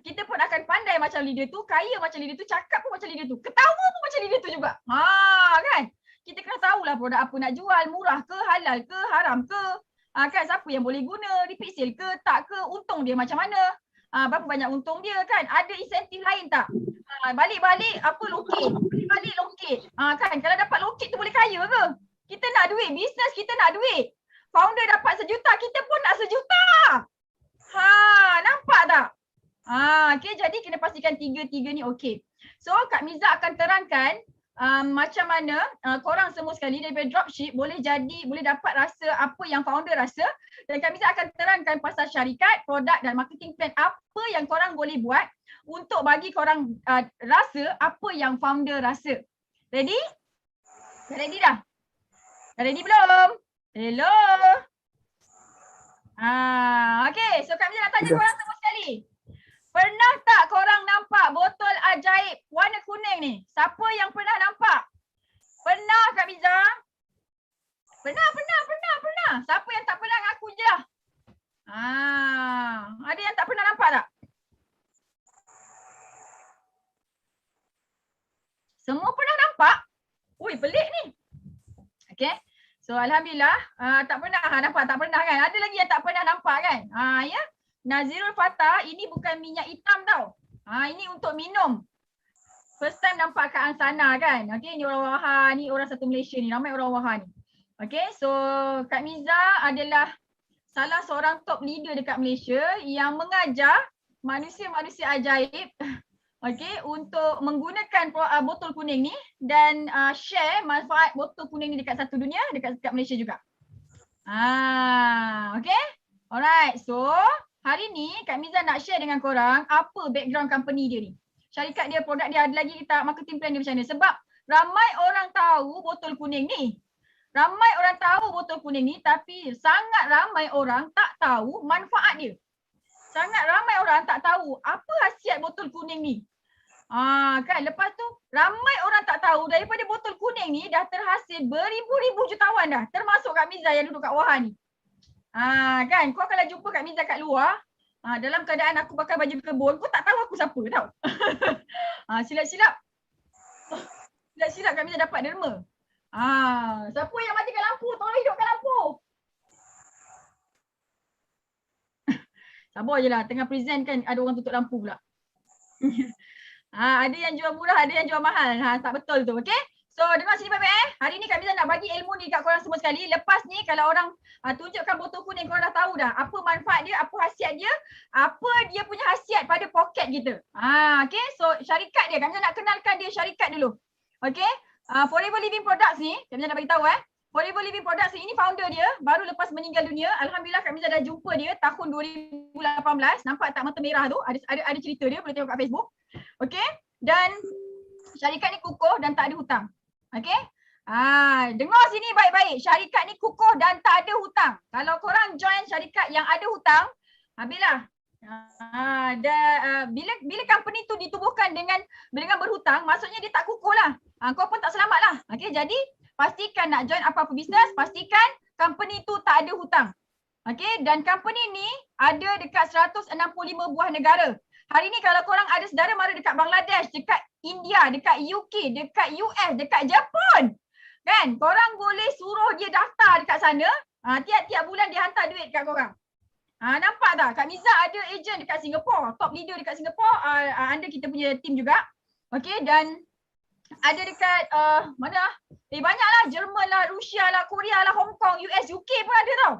kita pun akan pandai macam leader tu, kaya macam leader tu, cakap pun macam leader tu, ketawa pun macam leader tu juga. Kan? Kita kena tahulah produk apa nak jual, murah ke, halal ke, haram ke, kan, siapa yang boleh guna, repeat sale ke, tak ke, untung dia macam mana, berapa banyak untung dia kan, ada insentif lain tak, balik-balik apa lokit, balik lokit, kan, kalau dapat lokit tu boleh kaya ke? Kita nak duit, bisnes kita nak duit, founder dapat 1 juta, kita pun nak 1 juta. Nampak tak? Okay, jadi kena pastikan tiga-tiga ni okey. So Kak Miza akan terangkan macam mana korang semua sekali daripada dropship boleh dapat rasa apa yang founder rasa, dan Kak Miza akan terangkan pasal syarikat, produk dan marketing plan apa yang korang boleh buat untuk bagi korang rasa apa yang founder rasa. Ready? Dah ready dah? Dah ready belum? Hello? Okay, so Kak Miza nak tanya korang semua sekali. Pernah tak korang nampak botol ajaib warna kuning ni? Siapa yang pernah nampak? Pernah Kak Miza? Pernah. Siapa yang tak pernah ngaku je lah? Ada yang tak pernah nampak tak? Semua pernah nampak? Ui, pelik ni. Okay. So Alhamdulillah tak pernah nampak, tak pernah kan? Ada lagi yang tak pernah nampak kan? Ya. Nazirul Fatah, ini bukan minyak hitam tau. Ini untuk minum. First time nampak kat Ansana kan? Okay, ni orang Wahha, ni orang satu Malaysia ni. Ramai orang Wahha ni. Okay, so Kak Miza adalah salah seorang top leader dekat Malaysia yang mengajar manusia-manusia ajaib okay, untuk menggunakan botol kuning ni dan share manfaat botol kuning ni dekat satu dunia, dekat Malaysia juga. Okay, alright. So hari ni Kak Miza nak share dengan korang apa background company dia ni. Syarikat dia, produk dia, ada lagi kita marketing plan dia macam mana. Sebab ramai orang tahu botol kuning ni. Ramai orang tahu botol kuning ni tapi sangat ramai orang tak tahu manfaat dia. Sangat ramai orang tak tahu apa khasiat botol kuning ni. Kan lepas tu ramai orang tak tahu daripada botol kuning ni dah terhasil beribu-ribu jutawan dah. Termasuk Kak Miza yang duduk kat Wahha ni. Kan kau kalau jumpa Kak Miza kat luar, dalam keadaan aku pakai baju kebun, kau tak tahu aku siapa tau. Silap-silap Kak Miza dapat derma. Siapa yang matikan lampu? Tolong hidupkan lampu. Sabar je lah, tengah present kan ada orang tutup lampu pula. Ada yang jual murah, ada yang jual mahal. Tak betul tu, okay? So dengar sini baik-baik Hari ni Kak Miza nak bagi ilmu ni kat korang semua sekali. Lepas ni kalau orang tunjukkan botol kuning, korang dah tahu dah apa manfaat dia, apa khasiat dia, apa dia punya khasiat pada poket kita. Okay, so syarikat dia, Kak Miza nak kenalkan dia syarikat dulu. Okay, Forever Living Products ni, Kak Miza nak bagi tahu Forever Living Products ni founder dia baru lepas meninggal dunia. Alhamdulillah Kak Miza dah jumpa dia tahun 2018. Nampak tak mata merah tu? Ada cerita dia, boleh tengok kat Facebook. Okay, dan syarikat ni kukuh dan tak ada hutang. Okay, dengar sini baik-baik. Syarikat ni kukuh dan tak ada hutang. Kalau korang join syarikat yang ada hutang, habislah. Bila company tu ditubuhkan dengan berhutang, maksudnya dia tak kukuh lah. Kau pun tak selamat lah. Okay, jadi pastikan nak join apa-apa bisnes, pastikan company tu tak ada hutang. Okay, dan company ni ada dekat 165 buah negara. Hari ni kalau korang ada saudara mara dekat Bangladesh, dekat India, dekat UK, dekat US, dekat Jepun, kan? Korang boleh suruh dia daftar dekat sana. Tiap-tiap bulan dia hantar duit dekat korang. Nampak tak? Kak Miza ada agent dekat Singapore, top leader dekat Singapore, under kita punya team juga. Okay, dan ada dekat mana? Banyaklah, Jerman lah, Rusia lah, Korea lah, Hong Kong, US, UK pun ada tau.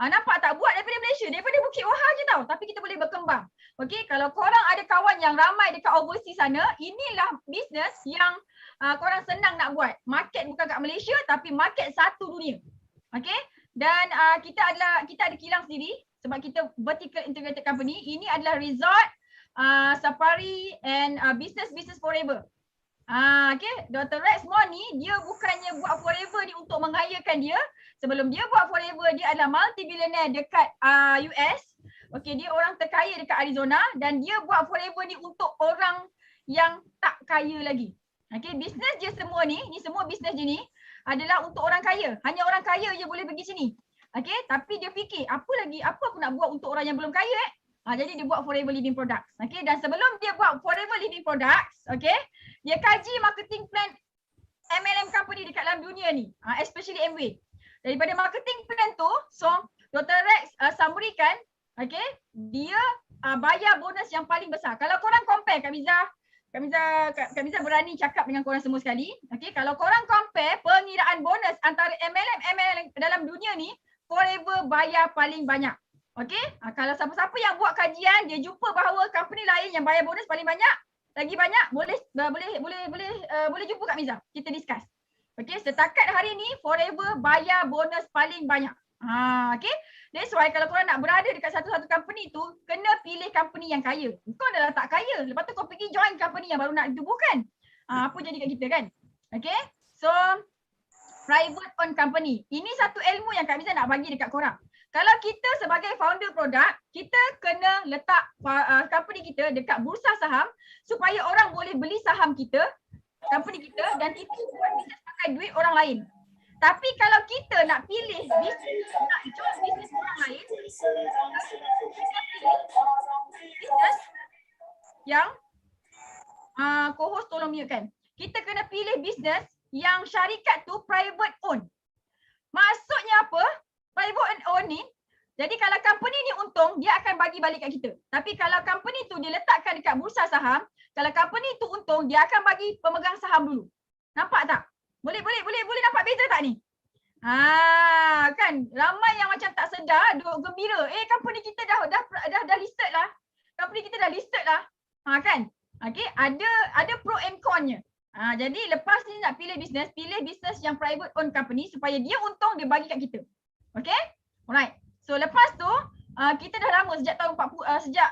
Nampak tak? Buat daripada Malaysia, daripada Bukit Wahha je tau. Tapi kita boleh berkembang. Okay, kalau korang ada kawan yang ramai dekat overseas sana, inilah bisnes yang korang senang nak buat. Market bukan kat Malaysia tapi market satu dunia. Okay, dan kita ada kilang sendiri sebab kita vertical integrated company. Ini adalah resort, safari and business forever. Okay, Dr. Rex Moore ni dia bukannya buat forever ni untuk menghayakan dia. Sebelum dia buat forever, dia adalah multi-billionaire dekat US. Okay, dia orang terkaya dekat Arizona dan dia buat forever ni untuk orang yang tak kaya lagi. Okay, bisnes dia semua ni semua bisnes dia ni adalah untuk orang kaya. Hanya orang kaya je boleh pergi sini. Okay, tapi dia fikir apa aku nak buat untuk orang yang belum kaya jadi dia buat Forever Living Products. Okay, dan sebelum dia buat Forever Living Products, okay, dia kaji marketing plan MLM company dekat dalam dunia ni, especially Amway. Daripada marketing plan tu, so Dr. Rex summary-kan, okay, dia bayar bonus yang paling besar. Kalau korang compare, Kak Miza berani cakap dengan korang semua sekali. Okay, kalau korang compare pengiraan bonus antara MLM dalam dunia ni, Forever bayar paling banyak. Okay, kalau siapa-siapa yang buat kajian, dia jumpa bahawa company lain yang bayar bonus paling banyak, lagi banyak, boleh jumpa Kak Miza. Kita discuss. Okay, setakat hari ni Forever bayar bonus paling banyak. Okay, that's why kalau korang nak berada dekat satu-satu company tu, kena pilih company yang kaya. Kau dah tak kaya, lepas tu kau pergi join company yang baru nak ditubuhkan. Apa jadi kat kita kan? Okay, so private owned company. Ini satu ilmu yang Kak Miza nak bagi dekat korang. Kalau kita sebagai founder produk, kita kena letak company kita dekat bursa saham supaya orang boleh beli saham kita, company kita, dan kita buat bisnes pakai duit orang lain. Tapi kalau kita nak pilih bisnes, nak jual bisnes orang lain, kita pilih bisnes yang co-host tolong mute kan. Kita kena pilih bisnes yang syarikat tu private owned. Maksudnya apa? Private owned ni, jadi kalau company ni untung, dia akan bagi balik kat kita. Tapi kalau company tu diletakkan dekat bursa saham, kalau company tu untung, dia akan bagi pemegang saham dulu. Nampak tak? Boleh nampak beza tak ni? Kan ramai yang macam tak sedar, duk gembira. Company kita dah listed lah. Company kita dah listed lah. Kan? Okay, ada pro and con-nya. Jadi lepas ni nak pilih bisnes yang private owned company supaya dia untung, dia bagi kat kita. Okay? Alright. So lepas tu kita dah lama sejak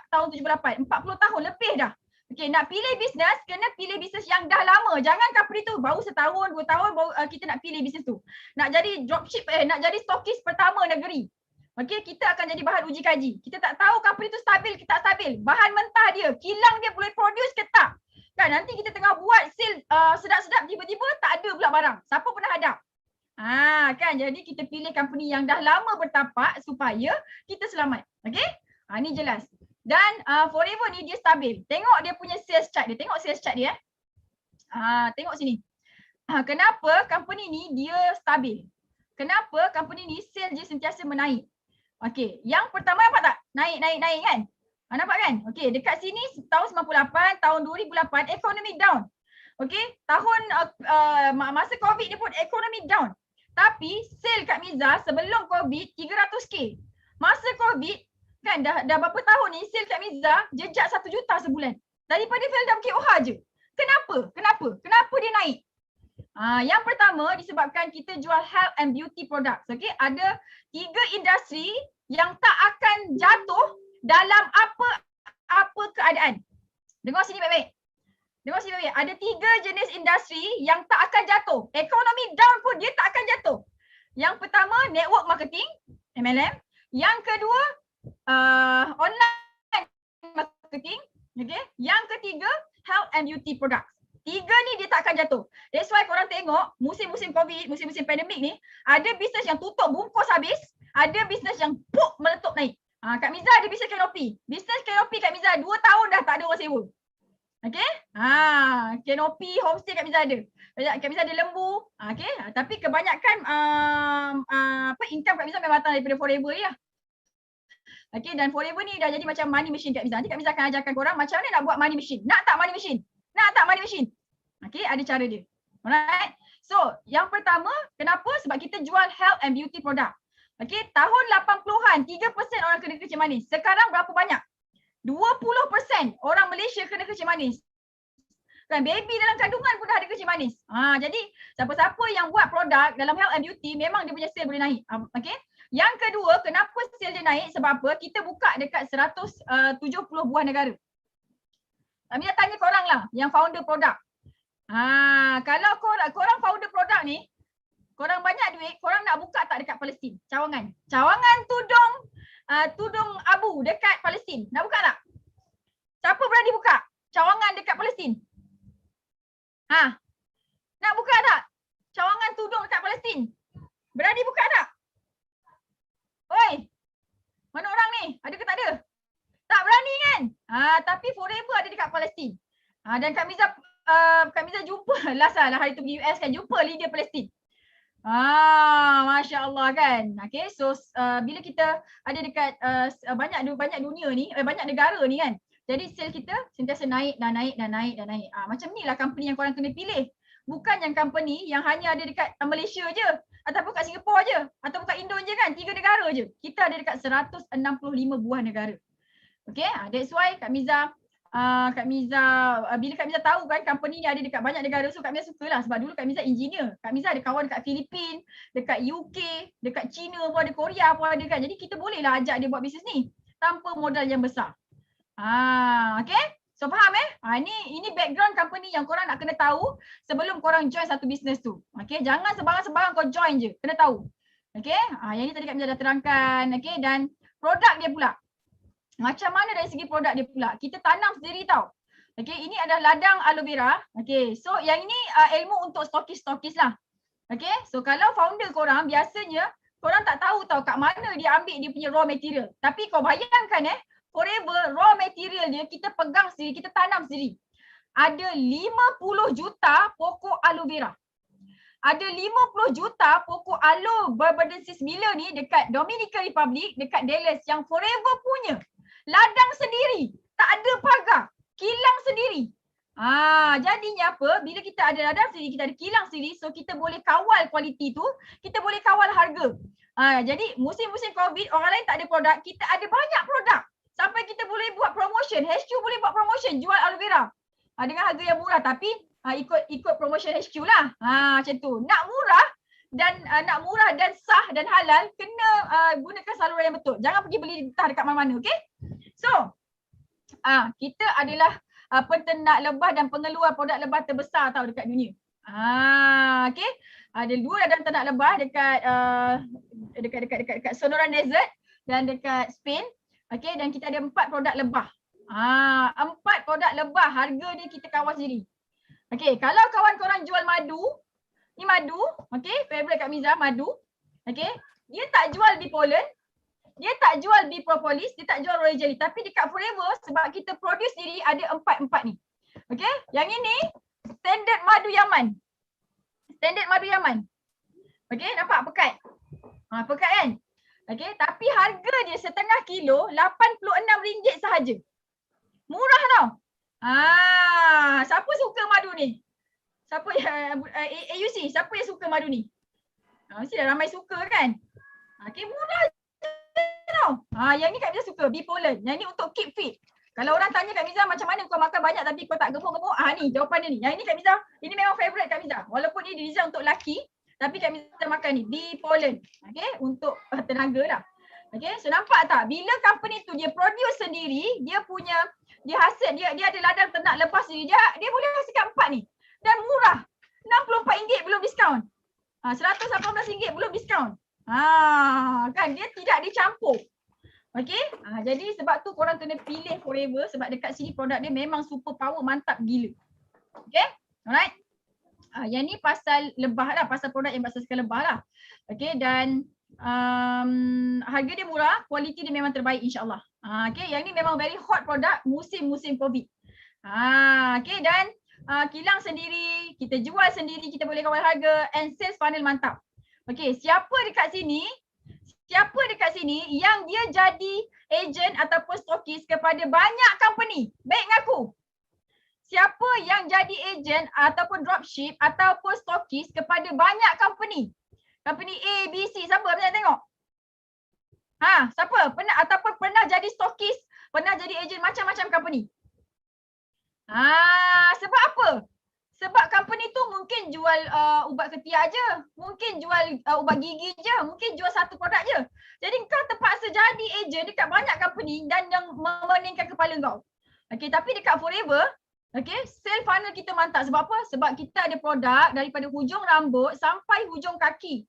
tahun 78, 40 tahun lebih dah. Okay, nak pilih bisnes, kena pilih bisnes yang dah lama. Jangan company tu baru setahun, 2 tahun baru kita nak pilih bisnes tu. Nak jadi dropship, nak jadi stokis pertama negeri. Okay, kita akan jadi bahan uji kaji. Kita tak tahu company tu stabil ke tak stabil. Bahan mentah dia, kilang dia boleh produce ke tak. Kan nanti kita tengah buat sale sedap-sedap, tiba-tiba tak ada pula barang. Siapa pernah hadap? Kan jadi kita pilih company yang dah lama bertapak supaya kita selamat. Okay? Ni jelas. Dan Forever ni dia stabil. Tengok dia punya sales chart dia. Tengok sales chart dia. Tengok sini. Kenapa company ni dia stabil? Kenapa company ni sales dia sentiasa menaik? Okay. Yang pertama nampak tak? Naik kan? Nampak kan? Okay. Dekat sini tahun 98, tahun 2008 ekonomi down. Okay. Tahun masa COVID ni pun ekonomi down. Tapi sale Kak Miza sebelum COVID 300k. Masa COVID kan dah berapa tahun ni sale Kak Miza jejak 1 juta sebulan. Daripada Felda KOH je. Kenapa dia naik? Yang pertama disebabkan kita jual health and beauty products. Okay, ada 3 industri yang tak akan jatuh dalam apa keadaan. Dengar sini baik-baik. Ada 3 jenis industri yang tak akan jatuh. Ekonomi down pun dia tak akan jatuh. Yang pertama network marketing, MLM. Yang kedua online marketing. Okay. Yang ketiga health and beauty products. 3 ni dia tak akan jatuh. That's why korang tengok musim-musim COVID, musim-musim pandemik ni, ada bisnes yang tutup bungkus habis, ada bisnes yang meletup naik. Kak Miza ada bisnes kanopi. Bisnes kanopi Kak Miza 2 tahun dah tak ada orang sewa. Okay? Kanopi, homestay Kak Miza ada. Kak Miza ada lembu. Okay? Tapi kebanyakan income Kak Miza memang datang daripada Forever ni lah. Okay, dan Forever ni dah jadi macam money machine Kak Miza. Nanti Kak Miza akan ajarkan korang macam mana nak buat money machine. Nak tak money machine? Okay, ada cara dia. Alright. So, yang pertama, kenapa? Sebab kita jual health and beauty product. Okay, tahun 80-an, 3% orang kena kencing manis. Sekarang berapa banyak? 20% orang Malaysia kena kencing manis. Kan baby dalam kandungan pun dah ada kencing manis. Jadi siapa-siapa yang buat produk dalam health and beauty memang dia punya sale boleh naik. Okay. Yang kedua, kenapa sale dia naik? Sebab apa? Kita buka dekat 170 buah negara. Kami nak tanya korang lah yang founder produk. Kalau korang founder produk ni, korang banyak duit, korang nak buka tak dekat Palestin? Cawangan. Cawangan tudung abu dekat Palestin. Nak buka tak? Siapa berani buka cawangan dekat Palestin? Nak buka tak? Cawangan tudung dekat Palestin. Berani buka tak? Oi. Mana orang ni? Ada ke tak ada? Tak berani kan? Tapi Forever ada dekat Palestin. Dan Kak Miza jumpa last lah hari tu pergi US kan, jumpa leader Palestin. Masya Allah kan. Okay, so bila kita ada dekat banyak dunia ni, banyak negara ni kan. Jadi sale kita sentiasa naik. Macam ni lah company yang korang kena pilih. Bukan yang company yang hanya ada dekat Malaysia je. Ataupun kat Singapura je. Ataupun kat Indo je kan. 3 negara je. Kita ada dekat 165 buah negara. Okay, that's why Kak Miza bila Kak Miza tahu kan company ni ada dekat banyak negara, so Kak Miza sukalah sebab dulu Kak Miza engineer. Kak Miza ada kawan dekat Filipin, dekat UK, dekat China pun ada, Korea pun ada kan. Jadi kita bolehlah ajak dia buat bisnes ni tanpa modal yang besar. Okay. So faham ini background company yang korang nak kena tahu sebelum korang join satu business tu. Okay, jangan sebarang-sebarang kau join je, kena tahu. Okay, yang ni tadi Kak Miza dah terangkan. Okay, dan produk dia pula. Macam mana dari segi produk dia pula? Kita tanam sendiri tau. Okay, ini adalah ladang aloe vera. Okay, so yang ini ilmu untuk stokis-stokis lah. Okay, so kalau founder korang biasanya korang tak tahu tau kat mana dia ambil dia punya raw material. Tapi kau bayangkan Forever raw material dia kita pegang sendiri, kita tanam sendiri. Ada 50 juta pokok aloe vera. Ada 50 juta pokok aloe barbadensis Miller ni dekat Dominican Republic, dekat Dallas yang Forever punya. Ladang sendiri, tak ada pagar, kilang sendiri. Jadinya apa? Bila kita ada ladang sendiri, kita ada kilang sendiri, so kita boleh kawal kualiti tu, kita boleh kawal harga. Jadi musim-musim COVID, orang lain tak ada produk, kita ada banyak produk. Sampai kita boleh buat promotion, HQ boleh buat promotion, jual aloe vera dengan harga yang murah, tapi ikut promotion HQ lah. Macam tu. Nak murah dan sah dan halal, kena gunakan saluran yang betul. Jangan pergi beli entah dekat mana-mana, okey? So, kita adalah peternak lebah dan pengeluar produk lebah terbesar tau dekat dunia. Okey. Ada 2 ladang ternak lebah dekat Sonoran Desert dan dekat Spain. Okey, dan kita ada 4 produk lebah. 4 produk lebah, harga dia kita kawal sendiri. Okey, kalau kawan korang jual madu, ni madu, okey, favorite Kak Miza, madu. Okey, dia tak jual bee pollen, dia tak jual bee propolis, dia tak jual royal jelly. Tapi dekat Forever sebab kita produce sendiri ada 4 ni. Okey, yang ini standard madu Yaman. Standard madu Yaman. Okey, nampak pekat? Pekat kan? Okey, tapi harga dia setengah kilo RM86 sahaja. Murah tau. Siapa suka madu ni? Siapa AUC, siapa yang suka madu ni? Mesti dah ramai suka kan? Okey, murah tau. Yang ni Kak Miza suka, bee pollen. Yang ni untuk keep fit. Kalau orang tanya Kak Miza macam mana kau makan banyak tapi kau tak gemuk-gemuk, ni jawapan dia ni. Yang ini Kak Miza, ini memang favorite Kak Miza. Walaupun ni design untuk lelaki, tapi Kak Miza makan ni, bee pollen. Okay, untuk tenaga lah. Okay, so nampak tak? Bila company tu dia produce sendiri, dia hasil, dia ada ladang ternak lepas sendiri, dia boleh hasilkan 4 ni. Dan murah. RM64 belum diskaun. RM118 belum diskaun. Kan dia tidak dicampur. Okay, jadi sebab tu korang kena pilih Forever sebab dekat sini produk dia memang super power, mantap gila. Okay, alright. Yang ni pasal lebah lah, pasal produk yang berasaskan lebah lah. Okay, dan harga dia murah, kualiti dia memang terbaik insyaAllah. Okay, yang ni memang very hot produk musim-musim COVID. Okay, dan kilang sendiri, kita jual sendiri, kita boleh kawal harga and sales funnel mantap. Okay, siapa dekat sini yang dia jadi agent ataupun stokis kepada banyak company? Baik ngaku. Siapa yang jadi agent ataupun dropship ataupun stokis kepada banyak company? Company A, B, C. Siapa pernah tengok? Siapa? Pernah jadi stokis, pernah jadi agent macam-macam company. Sebab apa? Sebab company tu mungkin jual ubat ketiak je, mungkin jual ubat gigi je, mungkin jual satu produk je. Jadi kau terpaksa jadi agent dekat banyak company dan yang memeningkan kepala kau. Okay, tapi dekat Forever, okay, sale funnel kita mantap. Sebab apa? Sebab kita ada produk daripada hujung rambut sampai hujung kaki.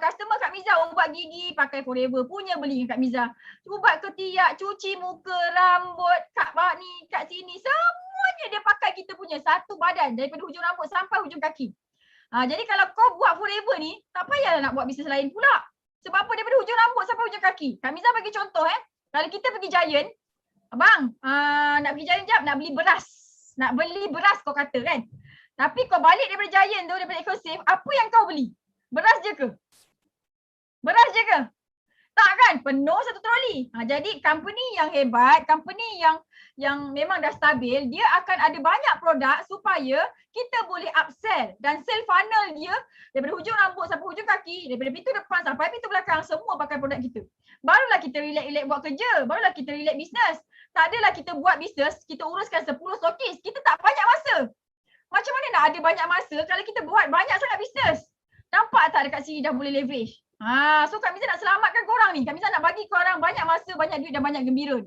Customer Kak Miza ubat gigi pakai Forever punya, beli Kak Miza. Ubat ketiak, cuci muka, rambut, kat ni, kat sini, semuanya dia pakai kita punya satu badan daripada hujung rambut sampai hujung kaki. Jadi kalau kau buat Forever ni, tak payahlah nak buat bisnes lain pula. Sebab apa? Daripada hujung rambut sampai hujung kaki. Kak Miza bagi contoh kalau kita pergi Giant, abang, nak pergi Giant jap, nak beli beras. Nak beli beras kau kata kan. Tapi kau balik daripada Giant tu, daripada Ecosave, apa yang kau beli? Beras je ke? Beras je ke? Tak kan? Penuh satu troli. Jadi company yang hebat, company yang memang dah stabil, dia akan ada banyak produk supaya kita boleh upsell. Dan sale funnel dia daripada hujung rambut sampai hujung kaki, daripada pintu depan sampai pintu belakang, semua pakai produk kita. Barulah kita relax-relax buat kerja, barulah kita relax bisnes. Tak adalah kita buat bisnes, kita uruskan 10 stokis, kita tak banyak masa. Macam mana nak ada banyak masa kalau kita buat banyak sangat bisnes? Nampak tak dekat sini dah boleh leverage? So Kak Miza nak selamatkan korang ni. Kak Miza nak bagi korang banyak masa, banyak duit dan banyak gembira.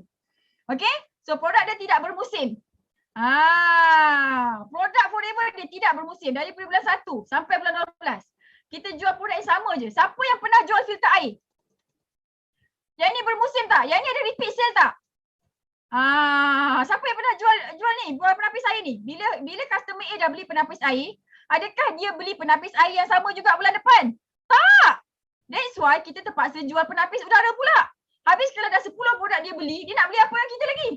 Okay? So produk dia tidak bermusim. Produk Forever dia tidak bermusim dari bulan 1 sampai bulan 12. Kita jual produk yang sama je. Siapa yang pernah jual filter air? Yang ni bermusim tak? Yang ni ada repeat sale tak? Siapa yang pernah jual ni? Jual penapis air ni? Bila customer A dah beli penapis air, adakah dia beli penapis air yang sama juga bulan depan? Tak. That's why kita terpaksa jual penapis udara pula. Habis kalau dah 10 produk dia beli, dia nak beli apa yang kita lagi?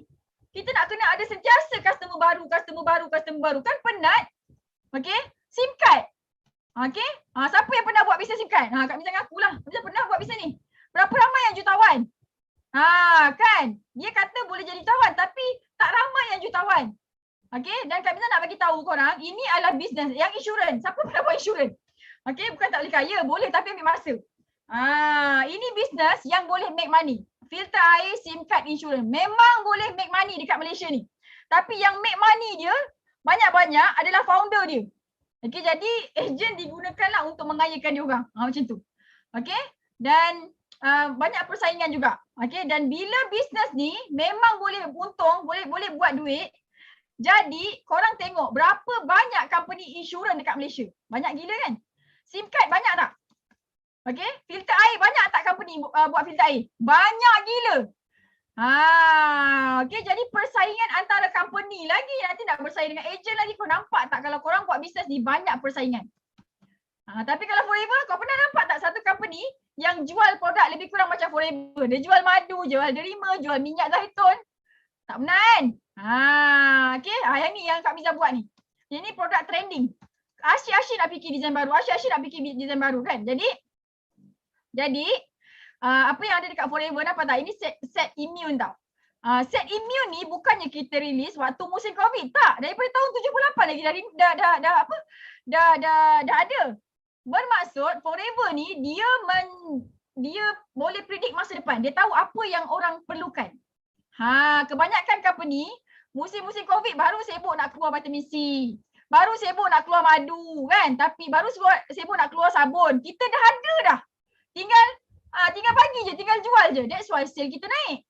Kita nak kena ada sentiasa customer baru. Kan penat. Okay? SIM card. Okay? Siapa yang pernah buat bisnes SIM card? Kak Miza ngaku lah. Kak Miza pernah buat bisnes ni. Berapa ramai yang jutawan? Kan? Dia kata boleh jadi jutawan tapi tak ramai yang jutawan. Okay? Dan Kak Miza nak bagi tahu korang, ini adalah bisnes yang insurans. Siapa pernah buat insurans? Okay? Bukan tak boleh kaya. Boleh tapi ambil masa. Ini bisnes yang boleh make money. Filter air, SIM card, insurans. Memang boleh make money dekat Malaysia ni. Tapi yang make money dia banyak-banyak adalah founder dia. Okay, jadi ejen digunakanlah untuk mengayakan dia orang. Macam tu. Okay. Dan banyak persaingan juga. Okay. Dan bila bisnes ni memang boleh untung, boleh buat duit. Jadi korang tengok berapa banyak company insurans dekat Malaysia. Banyak gila kan? SIM card banyak tak? Okay, filter air banyak tak company buat filter air? Banyak gila. Okay, jadi persaingan antara company lagi nanti nak bersaing dengan ejen lagi. Kau nampak tak kalau korang buat bisnes ni banyak persaingan. Tapi kalau Forever, kau pernah nampak tak satu company yang jual produk lebih kurang macam Forever? Dia jual madu, jual derima, jual minyak zaitun. Tak pernah kan? Okay, yang ni yang Kak Miza buat ni. Ini produk trending. Asyik-asyik nak fikir design baru, kan? Jadi apa yang ada dekat Forever nampak tak? Ini set immune tau. Set immune ni bukannya kita release waktu musim COVID. Tak. Daripada tahun 78 lagi dah ada. Bermaksud Forever ni dia boleh predict masa depan. Dia tahu apa yang orang perlukan. Kebanyakan company musim-musim COVID baru sibuk nak keluar vitamin C. Baru sibuk nak keluar madu kan. Tapi baru sibuk nak keluar sabun. Kita dah ada dah. Tinggal bagi je, tinggal jual je. That's why sale kita naik.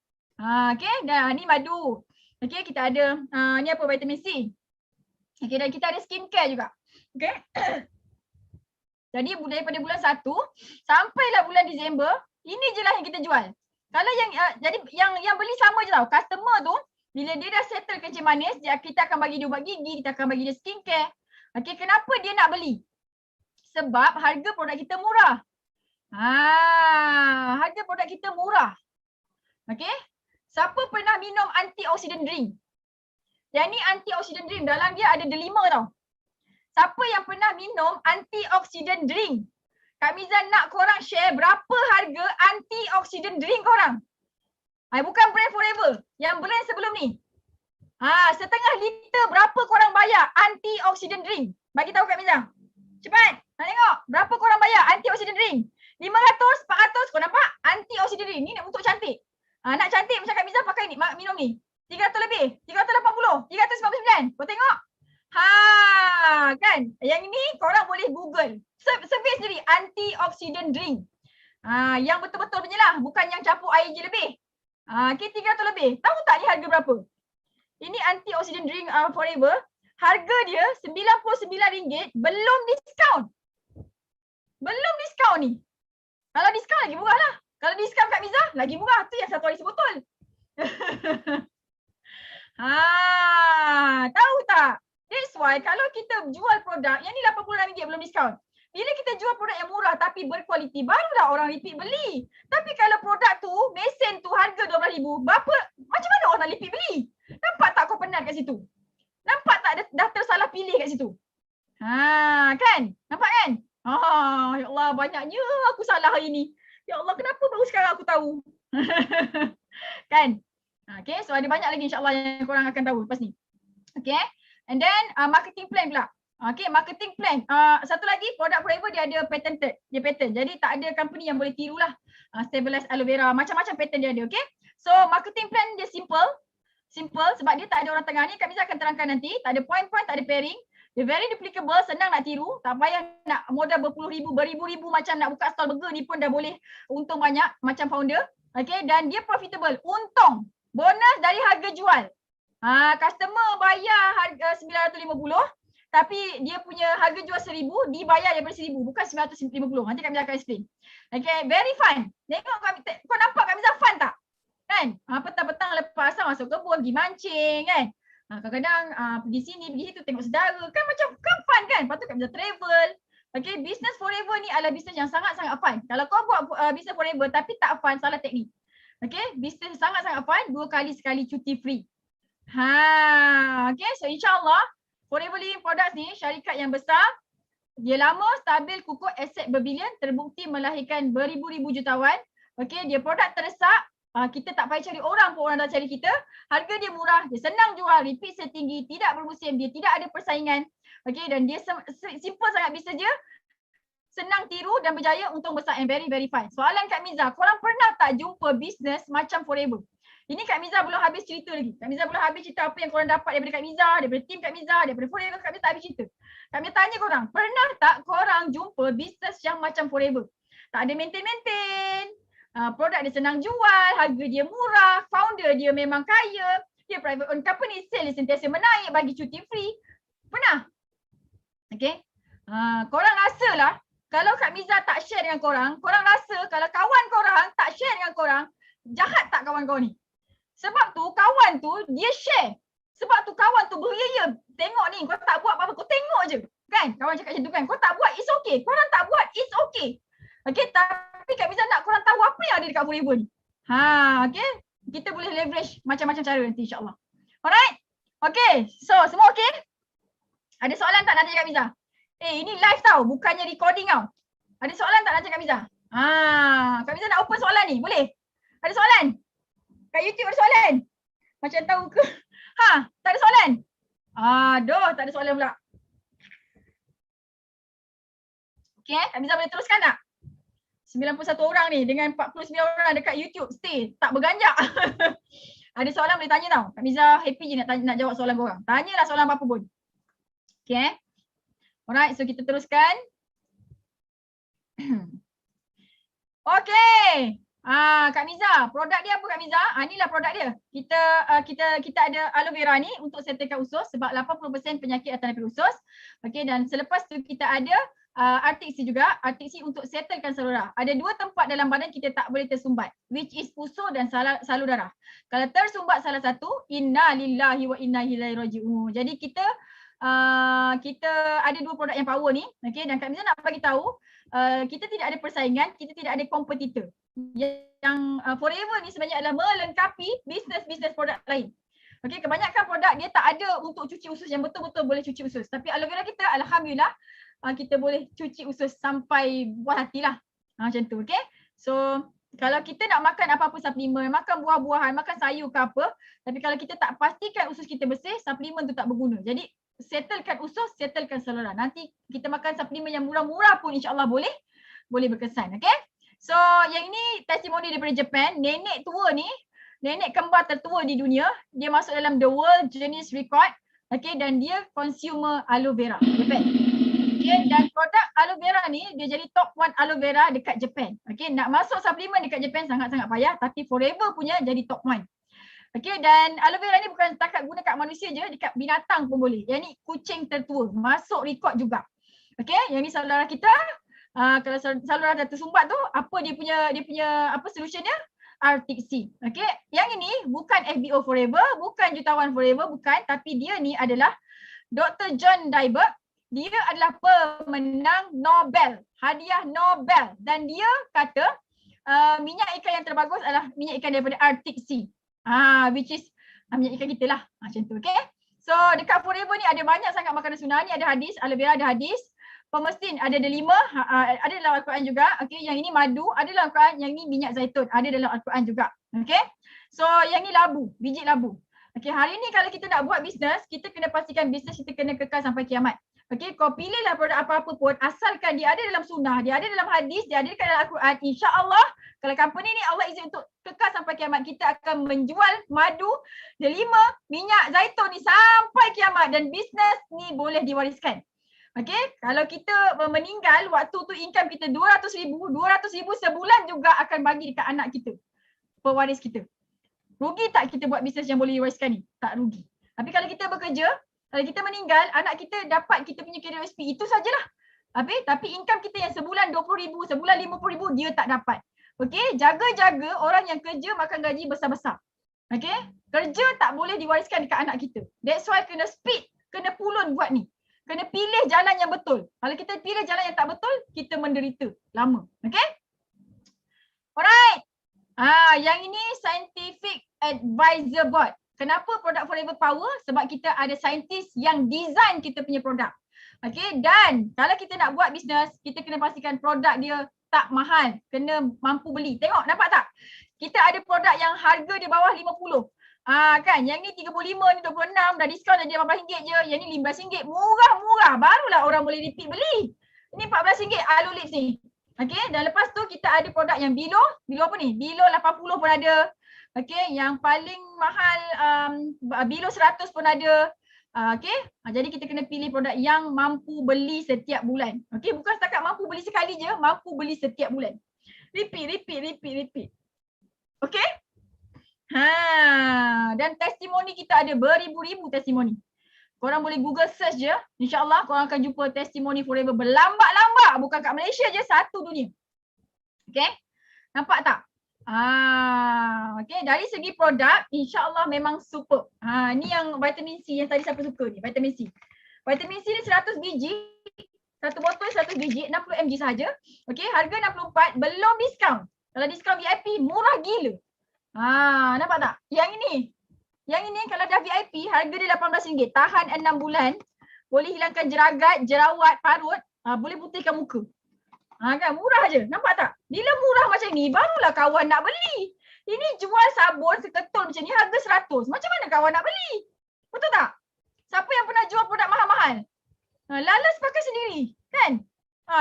Okay, dah ni madu. Okay, kita ada ni apa, vitamin C. Okay, dan kita ada skincare juga. Okay. Jadi daripada bulan 1 sampailah bulan Disember, ini je lah yang kita jual. Kalau jadi yang beli sama je tau. Customer tu bila dia dah settle kencing manis, kita akan bagi dia ubat gigi, kita akan bagi dia skincare. Okay, kenapa dia nak beli? Sebab harga produk kita murah. Harga produk kita murah. Okay. Siapa pernah minum antioxidant drink? Yang ni antioxidant drink, dalam dia ada delima tau. Siapa yang pernah minum antioxidant drink? Kak Miza nak korang share berapa harga antioxidant drink korang. Bukan brand Forever, yang brand sebelum ni. Setengah liter berapa korang bayar antioxidant drink? Bagi tahu Kak Miza. Cepat, nak tengok berapa korang bayar antioxidant drink. 500, 400, kau nampak? Antioxidant drink ni untuk cantik. Nak cantik macam Kak Miza pakai ni, minum ni. 300 lebih, 380, 399. Kau tengok? Kan? Yang ini korang boleh Google. Search sendiri antioxidant drink. Yang betul-betul punya lah, bukan yang campur air je lebih. Okay, 300 lebih. Tahu tak ni harga berapa? Ini antioxidant drink Forever. Harga dia RM99, belum diskaun. Belum diskaun ni. Kalau diskaun lagi murah lah. Kalau diskaun Kak Miza, lagi murah. Tu yang satu hari sebotol. Tahu tak? That's why kalau kita jual produk, yang ni RM86 belum diskaun. Bila kita jual produk yang murah tapi berkualiti, barulah orang repeat beli. Tapi kalau produk tu, mesin tu harga RM12,000, macam mana orang nak repeat beli? Nampak tak kau penat kat situ? Nampak tak dah tersalah pilih kat situ? Kan? Nampak kan? Ya Allah, banyaknya aku salah hari ni. Ya Allah, kenapa baru sekarang aku tahu? Kan? Okay, so ada banyak lagi insyaAllah yang korang akan tahu lepas ni. Okay, and then marketing plan pula. Okay, marketing plan. Satu lagi, produk Forever dia ada patented. Dia patent. Jadi tak ada company yang boleh tiru lah. Stabilize aloe vera. Macam-macam patent dia ada. Okay. So marketing plan dia simple. Simple sebab dia tak ada orang tengah ni. Kak Miza akan terangkan nanti. Tak ada point-point, tak ada pairing. Dia very duplicable, senang nak tiru. Tak payah nak modal berpuluh ribu, beribu-ribu macam nak buka stall burger ni pun dah boleh untung banyak macam founder. Okay, dan dia profitable. Untung. Bonus dari harga jual. Customer bayar harga 950 tapi dia punya harga jual 1000, dibayar daripada 1000 bukan 950. Nanti kami akan explain. Okay, very fun. Tengok kau nampak Kak Miza fun tak? Kan? Petang-petang lepas asal masuk kebun, pergi mancing kan? Kadang-kadang pergi sini, pergi situ tengok saudara. Kan macam fun kan? Lepas tu Kak Miza travel. Okay, business forever ni adalah business yang sangat-sangat fun. Kalau kau buat business forever tapi tak fun, salah teknik. Okay, business sangat-sangat fun, 2 kali sekali cuti free. Okay, so insyaAllah Forever Living Products ni syarikat yang besar, dia lama, stabil, kukuh, aset berbilion, terbukti melahirkan beribu-ribu jutawan. Okay, dia produk teresak, kita tak payah cari orang pun orang dah cari kita. Harga dia murah, dia senang jual, repeat setinggi, tidak bermusim, dia tidak ada persaingan. Okay, dan dia simple sangat bisnes dia. Senang tiru dan berjaya, untung besar and very very fun. Soalan Kak Miza, korang pernah tak jumpa bisnes macam Forever? Ini Kak Miza belum habis cerita lagi. Kak Miza belum habis cerita apa yang korang dapat daripada Kak Miza, daripada tim Kak Miza, daripada Forever. Kak Miza tak habis cerita. Kak Miza tanya korang, pernah tak korang jumpa bisnes yang macam Forever? Tak ada maintain. Produk dia senang jual, harga dia murah, founder dia memang kaya, dia private owned company, sale dia sentiasa menaik, bagi cuti free. Pernah? Okay. Korang rasalah, kalau Kak Miza tak share dengan korang, korang rasa kalau kawan korang tak share dengan korang, jahat tak kawan kau ni? Sebab tu kawan tu dia share. Sebab tu kawan tu beria. Tengok ni, kau tak buat apa-apa, kau tengok je. Kan? Kawan cakap macam tu kan. Kau tak buat, it's okay. Korang tak buat, it's okay. Okay, tapi Kak Miza nak korang tahu apa yang ada dekat Forever ni. Okay. Kita boleh leverage macam-macam cara nanti insyaAllah. Alright? Okay, so semua okay? Ada soalan tak nak tanya Kak Miza? Ini live tau, bukannya recording tau. Ada soalan tak nak tanya Kak Miza? Kak Miza nak open soalan ni, boleh? Ada soalan? Kat YouTube ada soalan? Macam tahu ke? Tak ada soalan? Aduh, tak ada soalan pula. Okay, Kak Miza boleh teruskan tak? 91 orang ni dengan 49 orang dekat YouTube stay, tak berganjak. Ada soalan boleh tanya tau. Kak Miza happy je nak jawab soalan korang. Tanyalah soalan apa-apa pun. Okay. Alright, so kita teruskan. Okay. Kak Miza, produk dia apa Kak Miza? Inilah produk dia. Kita ada aloe vera ni untuk settlekan usus sebab 80% penyakit datang daripada usus. Okay, dan selepas tu kita ada RTC juga, RTC untuk settlekan saluran. Ada 2 tempat dalam badan kita tak boleh tersumbat, which is usus dan salur darah. Kalau tersumbat salah satu, inna lillahi wa inna ilaihi raji'un. Jadi kita ada 2 produk yang power ni. Okay, dan Kak Miza nak bagi tahu kita tidak ada persaingan, kita tidak ada kompetitor. Yang Forever ni sebenarnya adalah melengkapi bisnes-bisnes produk lain. Okay, kebanyakan produk dia tak ada untuk cuci usus yang betul-betul boleh cuci usus. Tapi aloe vera kita alhamdulillah kita boleh cuci usus sampai buah hati lah. Macam tu, okay. So kalau kita nak makan apa-apa suplemen, makan buah-buahan, makan sayur ke apa, tapi kalau kita tak pastikan usus kita bersih, suplemen tu tak berguna. Jadi settlekan usus, settlekan saluran. Nanti kita makan suplemen yang murah-murah pun insyaAllah boleh berkesan, okay. So yang ini testimoni daripada Japan. Nenek tua ni, nenek kembar tertua di dunia. Dia masuk dalam the World Guinness Record. Okay, dan dia consumer aloe vera Japan. Okay, dan produk aloe vera ni dia jadi top 1 aloe vera dekat Japan. Okay, nak masuk suplemen dekat Japan sangat-sangat payah, tapi Forever punya jadi top 1. Okay, dan aloe vera ni bukan setakat guna kat manusia je, dekat binatang pun boleh. Yang ni kucing tertua, masuk rekod juga. Okay, yang ni saudara kita. Kalau saluran dah tersumbat tu, apa dia punya apa solution dia? RTC. Okay, yang ini bukan FBO Forever, bukan jutawan Forever, bukan, tapi dia ni adalah Dr. John Daiberg. Dia adalah pemenang Nobel, hadiah Nobel, dan dia kata minyak ikan yang terbagus adalah minyak ikan daripada RTC. Which is minyak ikan kita lah. Macam tu, okay. So dekat Forever ni ada banyak sangat makanan sunnah ni, ada hadis, aloe vera ada hadis. Pemestin ada 5, ada dalam Al-Quran juga. Okay, yang ini madu, ada dalam Al-Quran. Yang ini minyak zaitun, ada dalam Al-Quran juga. Okay, so yang ini labu, biji labu. Okay, hari ni kalau kita nak buat bisnes, kita kena pastikan bisnes kita kena kekal sampai kiamat. Okay, kau pilihlah produk apa-apa pun, asalkan dia ada dalam sunnah, dia ada dalam hadis, dia ada dekat dalam Al-Quran. InsyaAllah, kalau company ni Allah izin untuk kekal sampai kiamat, kita akan menjual madu, dia 5, minyak zaitun ni sampai kiamat, dan bisnes ni boleh diwariskan. Okay, kalau kita meninggal, waktu tu income kita 200,000 sebulan juga akan bagi dekat anak kita, pewaris kita. Rugi tak kita buat bisnes yang boleh diwariskan ni? Tak rugi. Tapi kalau kita bekerja, kalau kita meninggal, anak kita dapat kita punya KWSP, itu sajalah. Tapi income kita yang sebulan 20,000, sebulan 50,000 dia tak dapat. Okey, jaga-jaga orang yang kerja makan gaji besar-besar. Okey, kerja tak boleh diwariskan dekat anak kita. That's why kena speed, kena pulun buat ni. Kena pilih jalan yang betul. Kalau kita pilih jalan yang tak betul, kita menderita lama. Okey? Alright. Yang ini Scientific Advisor Board. Kenapa produk Forever Power? Sebab kita ada saintis yang design kita punya produk. Okey, dan kalau kita nak buat bisnes, kita kena pastikan produk dia tak mahal, kena mampu beli. Tengok, nampak tak? Kita ada produk yang harga di bawah 50. Kan, yang ni 35, ni 26, dah diskaun dah RM18 je. Yang ni RM15. Murah-murah, barulah orang boleh repeat beli. Ini RM14 Aloe Lips ni. Okey, dan lepas tu kita ada produk yang below apa ni? Below 80 pun ada. Okey, yang paling mahal below 100 pun ada. Okey, jadi kita kena pilih produk yang mampu beli setiap bulan. Okey, bukan setakat mampu beli sekali je, mampu beli setiap bulan. Repeat. Okey? Dan testimoni kita ada beribu-ribu testimoni. Korang boleh Google search je, insya-Allah korang akan jumpa testimoni Forever berlambak-lambak, bukan kat Malaysia je, satu dunia. Okey? Nampak tak? Okay, dari segi produk insya-Allah memang super. Ni yang vitamin C yang tadi siapa suka ni, vitamin C. Vitamin C ni 100 biji, satu botol 100 biji, 60 mg saja. Okey, harga 64 belum diskaun. Kalau diskaun VIP murah gila. Nampak tak? Yang ini kalau dah VIP harga dia RM18, tahan 6 bulan. Boleh hilangkan jeragat, jerawat, parut, boleh putihkan muka. Kan murah je, nampak tak? Bila murah macam ni barulah kawan nak beli. Ini jual sabun seketul macam ni harga 100. Macam mana kawan nak beli? Betul tak? Siapa yang pernah jual produk mahal-mahal? Lalas pakai sendiri, kan?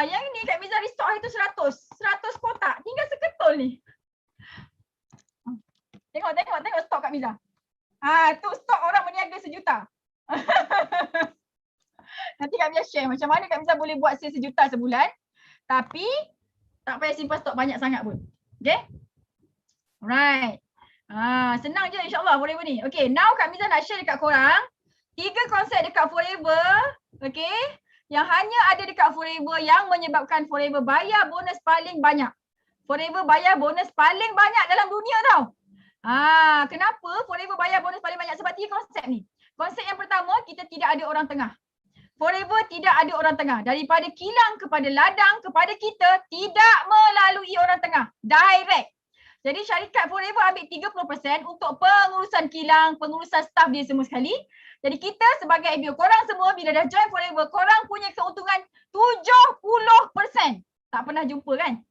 Yang ini Kak Miza restock hari tu 100. 100 kotak, tinggal seketul ni. Tengok stok Kak Miza. Tu stok orang berniaga sejuta. Nanti Kak Miza share macam mana Kak Miza boleh buat sale sejuta sebulan. Tapi tak payah simpan stok banyak sangat pun. Okay? Alright. Senang je insyaAllah Forever ni. Okay, now Kak Miza nak share dekat korang 3 konsep dekat Forever. Okay, yang hanya ada dekat Forever yang menyebabkan Forever bayar bonus paling banyak. Forever bayar bonus paling banyak dalam dunia tau. Kenapa Forever bayar bonus paling banyak? Sebab 3 konsep ni. Konsep yang pertama, kita tidak ada orang tengah. Forever tidak ada orang tengah. Daripada kilang kepada ladang kepada kita tidak melalui orang tengah. Direct. Jadi syarikat Forever ambil 30% untuk pengurusan kilang, pengurusan staff dia semua sekali. Jadi kita sebagai ABO, korang semua bila dah join Forever, korang punya keuntungan 70%. Tak pernah jumpa kan?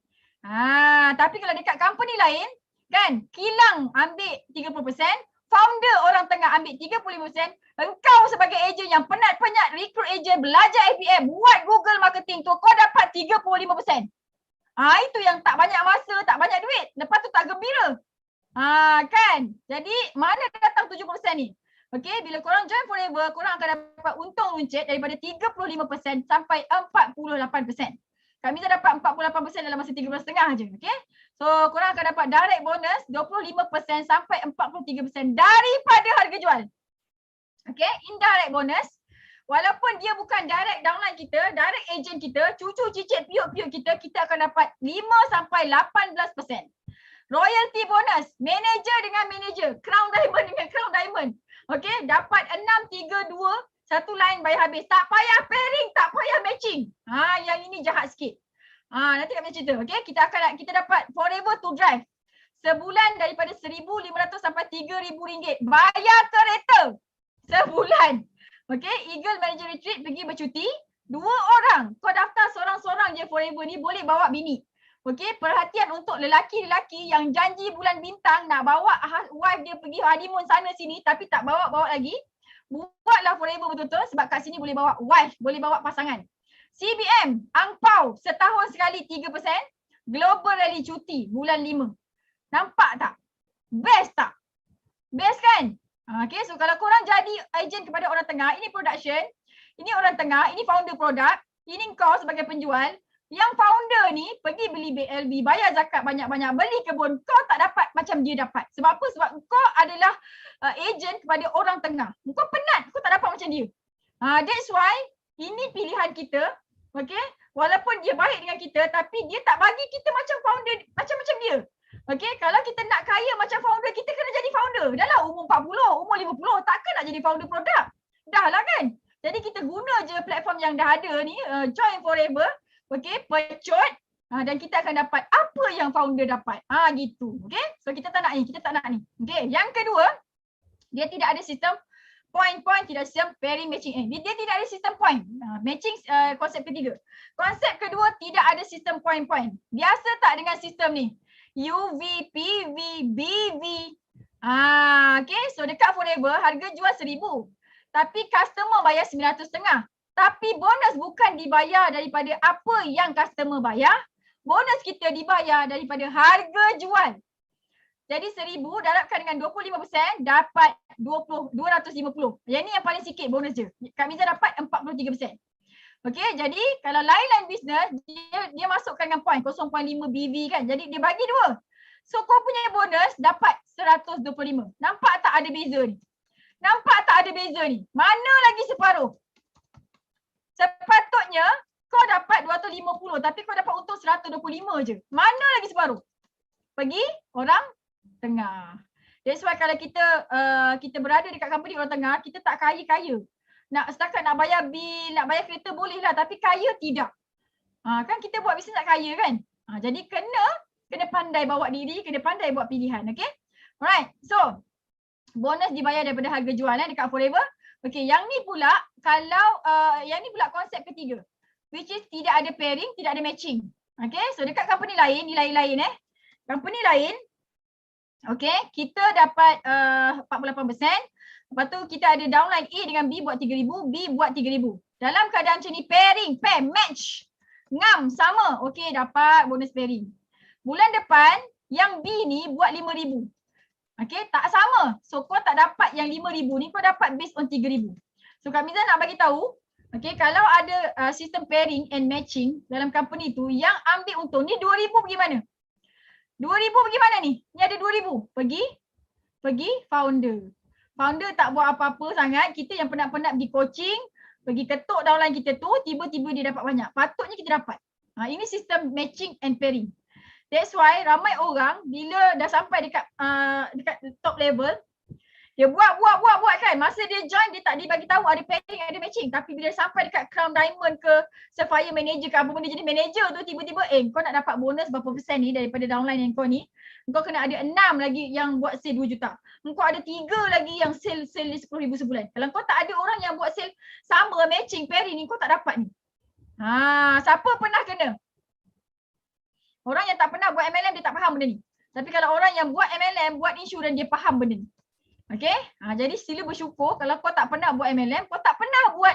Tapi kalau dekat company lain, kan, kilang ambil 30%, founder orang tengah ambil 35%, engkau sebagai ejen yang penat-penat recruit ejen, belajar ABM, buat Google marketing tu, kau dapat 35%. Itu yang tak banyak masa, tak banyak duit. Lepas tu tak gembira. Kan? Jadi mana datang 70% ni? Okay, bila korang join Forever, korang akan dapat untung runcit daripada 35% sampai 48%. Kami dah dapat 48% dalam masa 3 bulan setengah je. Okay? So korang akan dapat direct bonus 25% sampai 43% daripada harga jual. Okay, indirect bonus. Walaupun dia bukan direct downline kita, direct agent kita, cucu cicit piuk-piuk kita, kita akan dapat 5 sampai 18%. Royalty bonus, manager dengan manager, crown diamond dengan crown diamond. Okay, dapat 6, 3, 2, satu line bayar habis. Tak payah pairing, tak payah matching. Yang ini jahat sikit. Nanti kami cerita. Okay, kita dapat Forever to Drive. Sebulan daripada RM1,500 sampai RM3,000. Bayar kereta. Sebulan. Okay, Eagle Manager Retreat pergi bercuti. 2 orang. Kau daftar seorang-seorang je Forever ni, boleh bawa bini. Okay, perhatian untuk lelaki-lelaki yang janji bulan bintang nak bawa wife dia pergi honeymoon sana sini tapi tak bawa-bawa lagi. Buatlah Forever betul-betul sebab kat sini boleh bawa wife, boleh bawa pasangan. CBM, angpau setahun sekali 3%. Global Rally cuti bulan 5. Nampak tak? Best tak? Best kan? Okay, so kalau korang jadi agent kepada orang tengah, ini production, ini orang tengah, ini founder produk, ini kau sebagai penjual, Yang founder ni pergi beli BLB, bayar zakat banyak-banyak, beli kebun, kau tak dapat macam dia dapat. Sebab apa? Sebab kau adalah agent kepada orang tengah. Kau penat, kau tak dapat macam dia. That's why ini pilihan kita. Okay, walaupun dia baik dengan kita tapi dia tak bagi kita macam founder, macam dia. Okay, kalau kita nak kaya macam founder, kita kena jadi founder. Dah lah umur 40, umur 50, takkan nak jadi founder produk. Dah lah kan. Jadi kita guna je platform yang dah ada ni, Join Forever. Okay, pecut dan kita akan dapat apa yang founder dapat. Gitu. Okay, so kita tak nak ni, Okay, yang kedua, dia tidak ada sistem point, tidak sistem pairing matching. Dia tidak ada sistem point. Matching konsep ketiga. Konsep kedua, tidak ada sistem point. Biasa tak dengan sistem ni? UV, PV, BV. Okay, so dekat Forever harga jual 1,000. Tapi customer bayar 900.5. Tapi bonus bukan dibayar daripada apa yang customer bayar. Bonus kita dibayar daripada harga jual. Jadi 1,000 darabkan dengan 25% dapat 250. Yang ni yang paling sikit bonus je. Kak Miza dapat 43%. Okey, jadi kalau lain-lain bisnes dia masukkan dengan point 0.5 BV kan. Jadi dia bagi dua. So kau punya bonus dapat 125. Nampak tak ada beza ni? Mana lagi separuh? Sepatutnya kau dapat 250 tapi kau dapat untung 125 je. Mana lagi separuh? Pergi orang tengah. That's why kalau kita berada dekat company orang tengah, kita tak kaya-kaya. Setakat nak bayar bil, nak bayar kereta boleh lah tapi kaya tidak. Kan kita buat bisnes nak kaya kan? Jadi kena pandai bawa diri, kena pandai buat pilihan. Okay? Alright. So bonus dibayar daripada harga jual dekat Forever. Okay, yang ni pula yang ni pula konsep ketiga, which is tidak ada pairing, tidak ada matching. Okay, so dekat company lain, ni lain-lain company lain, okay, kita dapat 48%. Lepas tu kita ada downline A dengan B buat 3,000, B buat 3,000. Dalam keadaan macam ni pairing, pair, match, ngam, sama. Okay, dapat bonus pairing. Bulan depan yang B ni buat 5,000. Okay, tak sama. So kau tak dapat yang 5,000 ni, kau dapat based on 3,000. So Kak Miza nak bagi tahu, okay, kalau ada sistem pairing and matching dalam company tu, yang ambil untung ni 2,000 pergi mana? 2,000 pergi mana ni? Ni ada 2,000. Pergi founder. Founder tak buat apa-apa sangat, kita yang penat-penat pergi coaching, pergi ketuk downline kita tu, tiba-tiba dia dapat banyak. Patutnya kita dapat. Ini sistem matching and pairing. That's why ramai orang bila dah sampai dekat top level, dia buat kan. Masa dia join dia tak dibagi tahu ada pairing, ada matching. Tapi bila sampai dekat Crown Diamond ke Sapphire Manager ke apa benda jadi manager tu, tiba-tiba kau nak dapat bonus berapa persen ni daripada downline yang kau ni. Kau kena ada 6 lagi yang buat sale 2 juta. Kau ada 3 lagi yang sale 10,000 sebulan. Kalau kau tak ada orang yang buat sale sama matching pairing ni, kau tak dapat ni. Siapa pernah kena? Orang yang tak pernah buat MLM dia tak faham benda ni. Tapi kalau orang yang buat MLM, buat insurans, dia faham benda ni. Okay? Jadi sila bersyukur kalau kau tak pernah buat MLM, kau tak pernah buat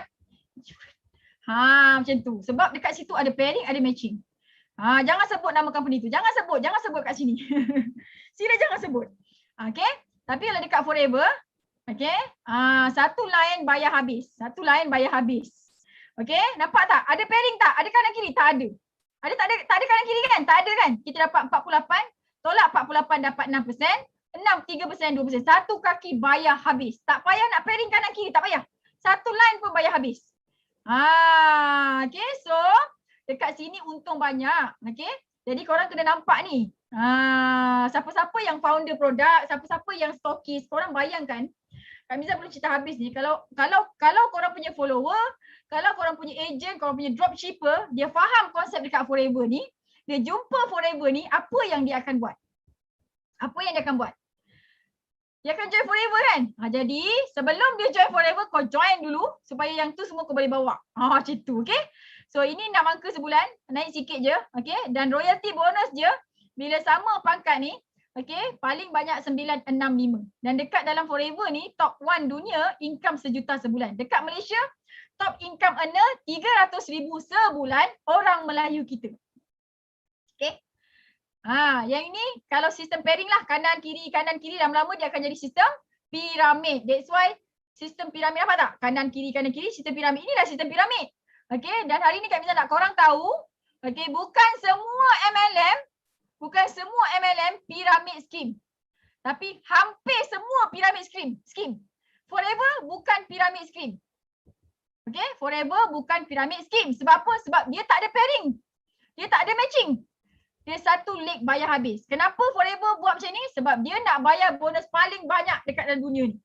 insurans. Macam tu. Sebab dekat situ ada pairing, ada matching. Jangan sebut nama company tu. Jangan sebut kat sini. Sila jangan sebut. Okay? Tapi kalau dekat Forever, okay? Satu line bayar habis. Okay? Nampak tak? Ada pairing tak? Ada kanan kiri? Tak ada. Tak ada kanan kiri kan? Tak ada kan? Kita dapat 48, tolak 48 dapat 6%, 3%, 2%. Satu kaki bayar habis. Tak payah nak pairing kanan kiri, tak payah. Satu line pun bayar habis. Okay, so dekat sini untung banyak. Okay, jadi korang kena nampak ni. Siapa-siapa yang founder produk, siapa-siapa yang stokis, korang bayangkan. Kak Miza belum cerita habis ni. Kalau korang punya follower, kalau korang punya agent, korang punya dropshipper, dia faham konsep dekat Forever ni, dia jumpa Forever ni, apa yang dia akan buat? Dia akan join Forever kan? Jadi sebelum dia join Forever, kau join dulu supaya yang tu semua kau boleh bawa. Macam tu, okay? So ini 6 angka sebulan, naik sikit je, okay? Dan royalty bonus je, bila sama pangkat ni, okay, paling banyak 965. Dan dekat dalam Forever ni, top 1 dunia, income 1 juta sebulan. Dekat Malaysia, top income earner 300,000 sebulan orang Melayu kita. Okay. Yang ini kalau sistem pairing lah, kanan kiri, lama-lama dia akan jadi sistem piramid. That's why sistem piramid apa tak? Kanan kiri, sistem piramid. Inilah sistem piramid. Okay, dan hari ni Kak Miza nak korang tahu Okay, bukan semua MLM pyramid scheme. Tapi hampir semua pyramid scheme. Forever bukan pyramid scheme. Okay, Forever bukan pyramid scheme. Sebab apa? Sebab dia tak ada pairing. Dia tak ada matching. Dia satu leg bayar habis. Kenapa Forever buat macam ni? Sebab dia nak bayar bonus paling banyak dekat dalam dunia ni.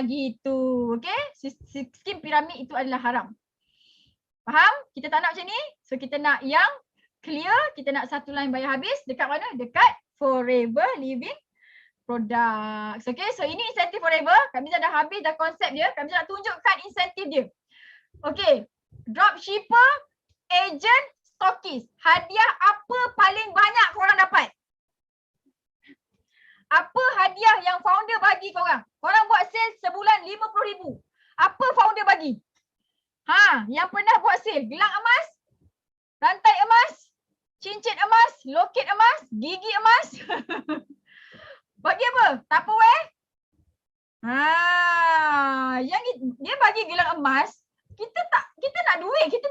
Gitu. Okay, scheme pyramid itu adalah haram. Faham? Kita tak nak macam ni. So kita nak yang clear. Kita nak satu line bayar habis. Dekat mana? Dekat Forever Living Products. Okay, so ini insentif Forever. Kami dah habis dah konsep dia. Kami nak tunjukkan insentif dia. Okay, dropshipper, agent, stokis. Hadiah apa paling banyak korang dapat? Apa hadiah yang founder bagi korang? Korang buat sale sebulan 50,000. Apa founder bagi? Yang pernah buat sale, gelang emas, rantai emas, cincin emas, loket emas, gigi emas. Bagi apa? Tupperware? Yang dia bagi gelang emas, kita nak duit, kita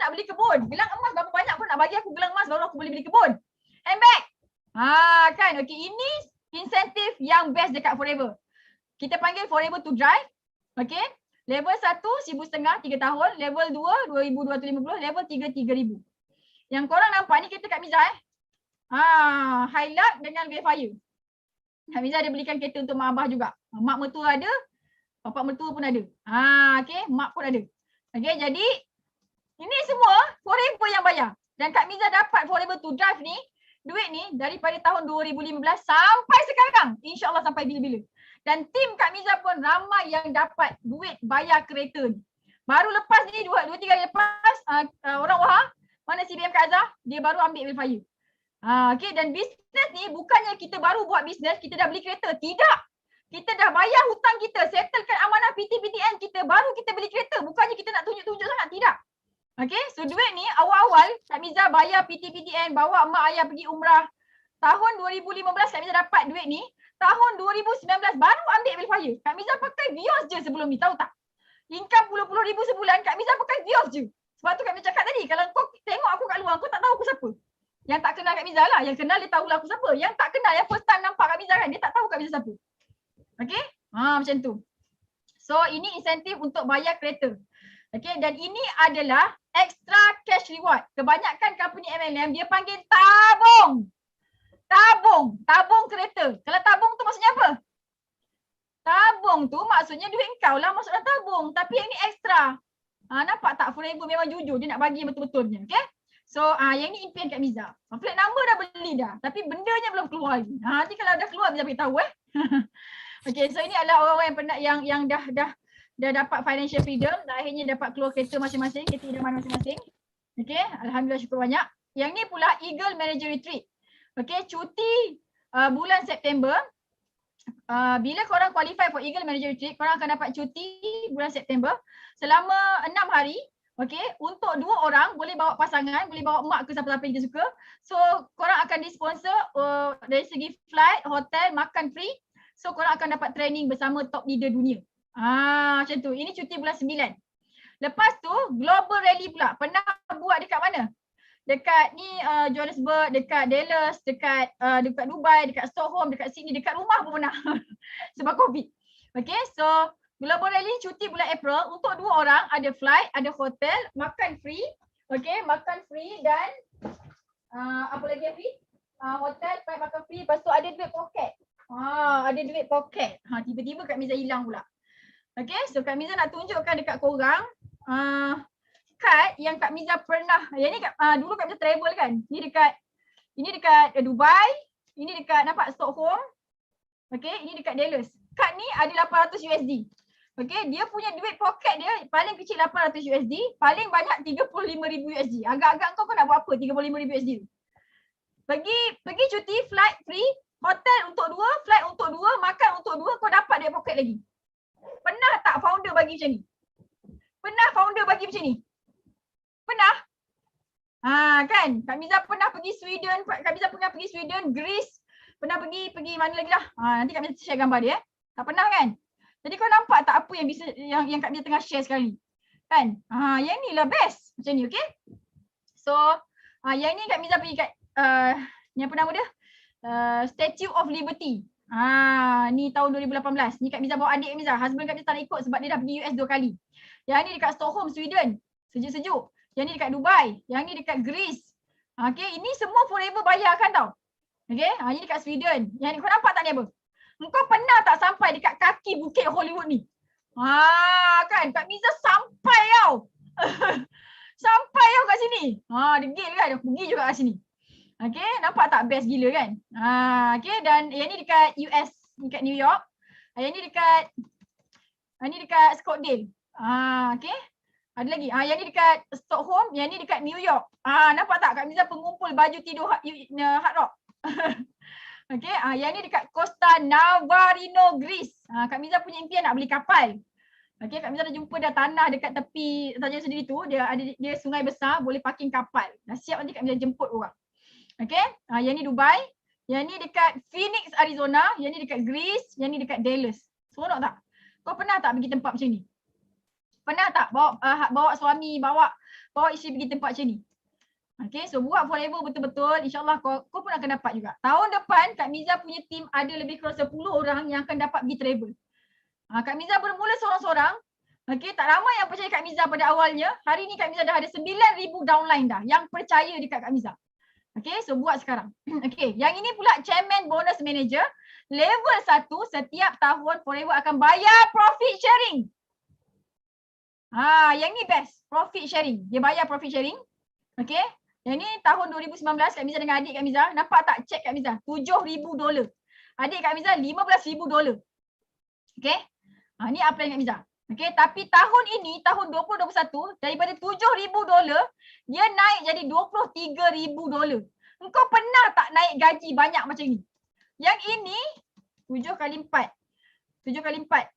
nak beli kebun. Gelang emas berapa banyak pun nak bagi aku gelang emas baru aku boleh beli kebun. Handbag. Kan, okey, ini insentif yang best dekat Forever. Kita panggil Forever to Drive. Okey. Level 1 1,500 3 tahun, level 2 2,250, level 3 3,000. Yang korang nampak ni kereta Kak Miza Hilux dengan Wayfire. Kak Miza ada belikan kereta untuk mak abah juga. Mak mertua ada, bapak mertua pun ada. Okey, mak pun ada. Okey, jadi ini semua Forever yang bayar. Dan Kak Miza dapat Forever to Drive ni, duit ni daripada tahun 2015 sampai sekarang. InsyaAllah sampai bila-bila. Dan tim Kak Miza pun ramai yang dapat duit bayar kereta ni. Baru lepas ni, 2-3 hari lepas, orang Wahab, mana CBM Kak Azhar, dia baru ambil Wayfire. Okay, dan bisnes ni bukannya kita baru buat bisnes, kita dah beli kereta. Tidak. Kita dah bayar hutang kita, settlekan amanah PT-PTN kita, baru kita beli kereta. Bukannya kita nak tunjuk-tunjuk sangat, tidak. Okay, so duit ni awal-awal Kak Miza bayar PT-PTN, bawa mak ayah pergi umrah. Tahun 2015 Kak Miza dapat duit ni. Tahun 2019 baru ambil Wayfire. Kak Miza pakai Vios je sebelum ni, tahu tak? Income puluh-puluh ribu sebulan, Kak Miza pakai Vios je. Sebab tu Kak Miza cakap tadi, kalau kau tengok aku kat luar, kau tak tahu aku siapa. Yang tak kenal Kak Miza lah, yang kenal dia tahulah aku siapa. Yang tak kenal, yang first time nampak Kak Miza kan, dia tak tahu Kak Miza siapa. Okay? Macam tu. So ini insentif untuk bayar kereta. Okay, dan ini adalah extra cash reward. Kebanyakan company MLM dia panggil tabung. Tabung kereta. Kalau tabung tu maksudnya apa? Tabung tu maksudnya duit kau lah masuk dalam tabung. Tapi yang ni extra. Nampak tak? Forever memang jujur. Dia nak bagi betul-betulnya. Okay? So yang ni impian Kak Miza. Plate number dah beli dah. Tapi bendanya belum keluar lagi. Nanti kalau dah keluar Miza beritahu Okay, so ini adalah orang-orang yang dah dapat financial freedom. Dan akhirnya dapat keluar kereta masing-masing. Kereta idaman masing-masing. Okay, Alhamdulillah syukur banyak. Yang ni pula Eagle Manager Retreat. Okay, cuti bulan September. Bila korang qualify for Eagle Manager Retreat, korang akan dapat cuti bulan September selama 6 hari. Okay, untuk 2 orang, boleh bawa pasangan, boleh bawa mak ke siapa-siapa yang dia suka. So, korang akan disponsor dari segi flight, hotel, makan free. So, korang akan dapat training bersama top leader dunia. Macam tu. Ini cuti bulan 9. Lepas tu, Global Rally pula. Pernah buat dekat mana? Dekat ni Johannesburg, dekat Dallas, dekat Dubai, dekat Stockholm, dekat Sydney, dekat rumah pun pernah. Sebab COVID. Okay, so Global Rally cuti bulan April. Untuk 2 orang, ada flight, ada hotel, makan free. Okay, makan free dan apa lagi free? Hotel, flight, makan free. Lepas tu ada duit poket. Ada duit poket. Tiba-tiba Kak Miza hilang pula. Okay, so Kak Miza nak tunjukkan dekat korang. Kad yang Kak Miza pernah, yang ni dulu Kak Miza travel kan. Ini dekat Dubai, ini dekat nampak Stockholm. Okay, ini dekat Dallas. Kad ni ada 800 USD. Okay, dia punya duit poket dia paling kecil 800 USD, paling banyak 35,000 USD. Agak-agak kau nak buat apa 35,000 USD tu? Pergi cuti, flight free, hotel untuk 2, flight untuk 2, makan untuk 2, kau dapat duit poket lagi. Pernah tak founder bagi macam ni? Pernah founder bagi macam ni? Pernah? Kan? Kak Miza pernah pergi Sweden, Kak Miza pernah pergi Sweden, Greece, pernah pergi mana lagi lah. Nanti Kak Miza share gambar dia. Tak pernah kan? Jadi kau nampak tak apa yang yang Kak Miza tengah share sekali? Kan? Yang ni lah best. Macam ni, okay? So So yang ni Kak Miza pergi kat ni apa nama dia? Statue of Liberty. Ni tahun 2018. Ni Kak Miza bawa adik Kak Miza. Husband Kak Miza tak nak ikut sebab dia dah pergi US 2 kali. Yang ni dekat Stockholm, Sweden. Sejuk-sejuk. Yang ni dekat Dubai. Yang ni dekat Greece. Okay, ini semua forever bayar kan tau. Okay, ni dekat Sweden. Yang ni kau nampak tak ni apa? Engkau pernah tak sampai dekat kaki bukit Hollywood ni? Kan Kak Miza sampai tau. Sampai tau kat sini. Degil kan? Dia pergi juga kat sini. Okay, nampak tak best gila kan? Okay, dan yang ni dekat US, dekat New York. Yang ni dekat Scottsdale. Okay. Ada lagi. Yang ni dekat Stockholm, yang ni dekat New York. Nampak tak Kak Miza pengumpul baju tidur Hard Rock. Okay, yang ni dekat Costa Navarino, Greece. Kak Miza punya impian nak beli kapal. Okay, Kak Miza dah jumpa dah tanah dekat tepi Tanjung Sendiri tu. Dia sungai besar, boleh parking kapal. Dah siap nanti Kak Miza jemput orang. Okay, yang ni Dubai. Yang ni dekat Phoenix, Arizona. Yang ni dekat Greece. Yang ni dekat Dallas. Seronok tak? Kau pernah tak pergi tempat macam ni? Pernah tak bawa suami, bawa isteri pergi tempat macam ni? Okay, so buat forever betul-betul. InsyaAllah kau pun akan dapat juga. Tahun depan Kak Miza punya team ada lebih kurang 10 orang yang akan dapat pergi travel. Kak Miza bermula seorang-seorang. Okay, tak ramai yang percaya Kak Miza pada awalnya. Hari ni Kak Miza dah ada 9,000 downline dah yang percaya dekat Kak Miza. Okay, so buat sekarang. Okay, yang ini pula Chairman Bonus Manager. Level 1, setiap tahun forever akan bayar profit sharing. Yang ni best, profit sharing. Dia bayar profit sharing. Okay. Yang ni tahun 2019 Kak Miza dengan adik Kak Miza. Nampak tak cek Kak Miza? $7,000. Adik Kak Miza $15,000. Okay. Ni upline Kak Miza. Okay. Tapi tahun ini, tahun 2021, daripada $7,000, dia naik jadi $23,000. Engkau pernah tak naik gaji banyak macam ni? Yang ini 7 kali 4. 7 kali 4.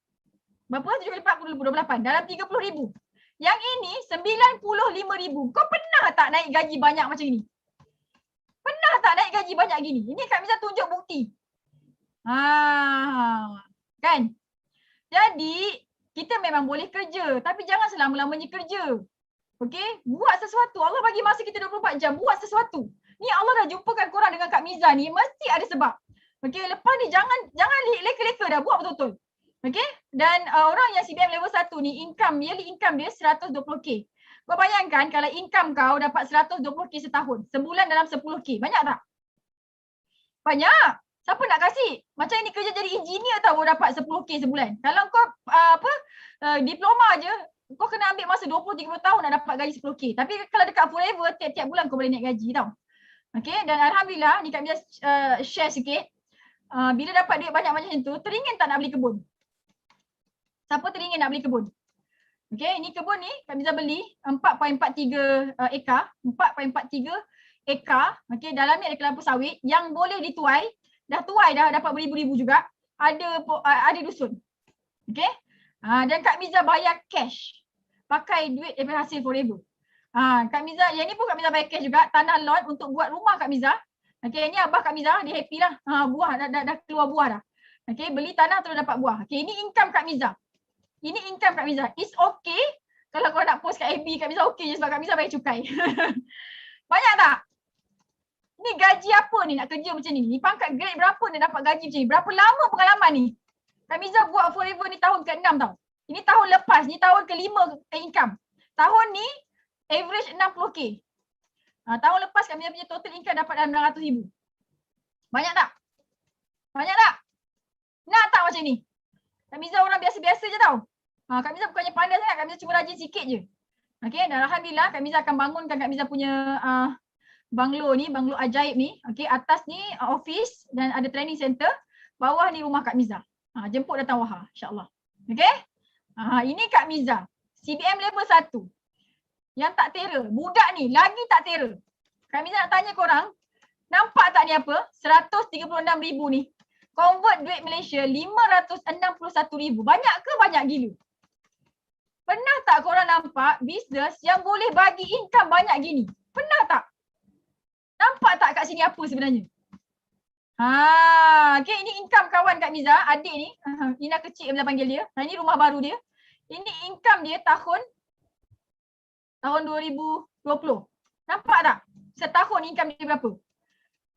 Berapa? 7 kali 4, 28. Dalam 30,000. Yang ini 95,000. Kau pernah tak naik gaji banyak macam ni? Pernah tak naik gaji banyak gini? Ini Kak Miza tunjuk bukti. Kan? Jadi, kita memang boleh kerja. Tapi jangan selama-lamanya kerja. Okay? Buat sesuatu. Allah bagi masa kita 24 jam. Buat sesuatu. Ni Allah dah jumpakan korang dengan Kak Miza ni. Mesti ada sebab. Okay? Lepas ni jangan leka-leka dah. Buat betul-betul. Okay, dan orang yang CBM level 1 ni yearly income dia 120k. Kau bayangkan kalau income kau dapat 120k setahun, sebulan dalam 10k, banyak tak? Banyak. Siapa nak kasih? Macam ini kerja jadi engineer tau dapat 10k sebulan. Kalau kau diploma je, kau kena ambil masa 20-30 tahun nak dapat gaji 10k. Tapi kalau dekat forever, tiap-tiap bulan kau boleh naik gaji tau. Okay, dan Alhamdulillah ni Kak Miza share sikit. Bila dapat duit banyak macam tu, teringin tak nak beli kebun? Siapa teringin nak beli kebun? Okay, ini kebun ni Kak Miza beli 4.43 ekar. 4.43 ekar. Okay, dalamnya ada kelapa sawit yang boleh dituai. Dah tuai dah dapat beribu-ribu juga. Ada dusun. Okay. Dan Kak Miza bayar cash. Pakai duit daripada hasil forever. Kak Miza, yang ni pun Kak Miza bayar cash juga. Tanah lot untuk buat rumah Kak Miza. Okay, ni abah Kak Miza, dia happy lah. Buah, dah keluar buah dah. Okay, beli tanah terus dapat buah. Okay, ini income Kak Miza. Ini income Kak Miza. It's okay kalau kau nak post kat FB Kak Miza okay je sebab Kak Miza bayar cukai. Banyak tak? Ni gaji apa ni nak kerja macam ni? Ni pangkat grade berapa ni dapat gaji macam ni? Berapa lama pengalaman ni? Kak Miza buat forever ni tahun ke-6 tau. Ini tahun lepas, ni tahun ke-5 income. Tahun ni average 60k. Tahun lepas Kak Miza punya total income dapat dalam 600,000. Banyak tak? Banyak tak? Nak tak macam ni? Kak Miza orang biasa-biasa je tau. Kak Miza bukannya pandai sangat, Kak Miza cuma rajin sikit je. Okay, dan Alhamdulillah Kak Miza akan bangunkan Kak Miza punya banglo ni, banglo ajaib ni. Okay, atas ni office dan ada training center. Bawah ni rumah Kak Miza. Jemput datang Wahar, insyaAllah. Okay, ini Kak Miza. CBM level 1. Yang tak terror. Budak ni lagi tak terror. Kak Miza nak tanya korang, nampak tak ni apa? 136,000 ni. Convert duit Malaysia 561,000. Banyak ke banyak gila? Pernah tak korang nampak bisnes yang boleh bagi income banyak gini? Pernah tak? Nampak tak kat sini apa sebenarnya? Okay, ini income kawan Kak Miza, adik ni. Ina kecil Miza panggil dia. Ini rumah baru dia. Ini income dia tahun 2020. Nampak tak? Setahun income dia berapa?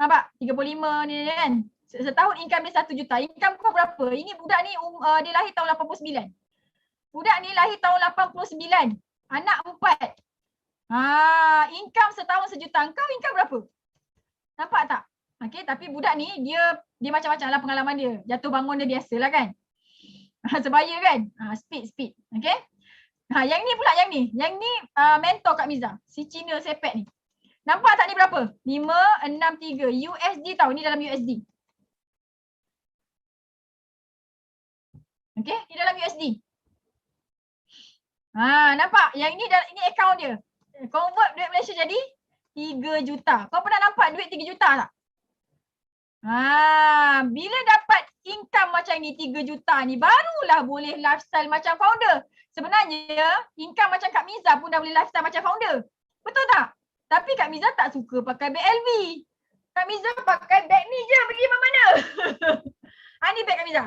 Nampak? 35 ni kan. Setahun income dia 1 juta. Income kau berapa? Ini budak ni dia lahir tahun 89. Budak ni lahir tahun 89. Anak 4. Income setahun 1 juta. Kau income berapa? Nampak tak? Okey, tapi budak ni dia macam-macam lah pengalaman dia. Jatuh bangun dia biasalah kan. Sebaya kan? Speed. Okey. Yang ni pula yang ni. Yang ni mentor Kak Miza. Si Cina sepet ni. Nampak tak ni berapa? 563 USD tau. Ni dalam USD. Okey, ni dalam USD. Nampak? Yang ini account dia. Convert duit Malaysia jadi 3 juta. Kau pernah nampak duit 3 juta tak? Bila dapat income macam ni 3 juta ni barulah boleh lifestyle macam founder. Sebenarnya income macam Kak Miza pun dah boleh lifestyle macam founder. Betul tak? Tapi Kak Miza tak suka pakai beg LV. Kak Miza pakai beg ni je pergi mana-mana. Ni beg Kak Miza.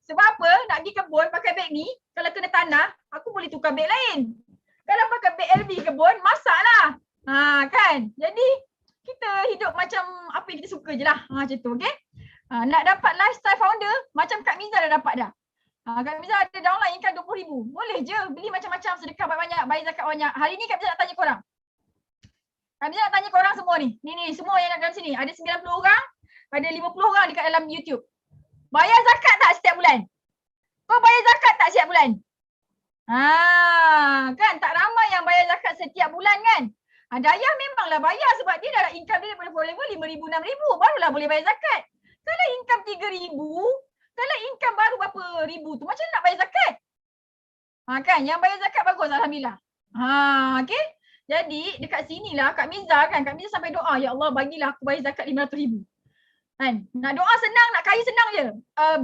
Sebab apa? Nak pergi kebun pakai beg ni, kalau kena tanah, aku boleh tukar beg lain. Kalau pakai beg LV kebun, masaklah. Kan? Jadi kita hidup macam apa yang kita suka je lah. Macam tu, okey? Nak dapat lifestyle founder, macam Kak Miza dah dapat dah. Kak Miza ada downline income 20,000. Boleh je beli macam-macam, sedekah banyak, bayar zakat banyak. Hari ni Kak Miza nak tanya korang. Kak Miza nak tanya korang semua ni. Ni semua yang nak dalam sini. Ada 90 orang, ada 50 orang dekat dalam YouTube. Bayar zakat tak setiap bulan? Kau bayar zakat tak setiap bulan? Kan tak ramai yang bayar zakat setiap bulan kan? Dayah memanglah bayar sebab dia dah income dia daripada forever 5,000, 6,000 barulah boleh bayar zakat. Kalau income 3,000, kalau income baru berapa ribu tu macam mana nak bayar zakat? Kan yang bayar zakat bagus alhamdulillah. Okey. Jadi dekat sinilah Kak Miza kan, Kak Miza sampai doa, ya Allah bagilah aku bayar zakat 500,000. Kan? Nak doa senang, nak kaya senang je.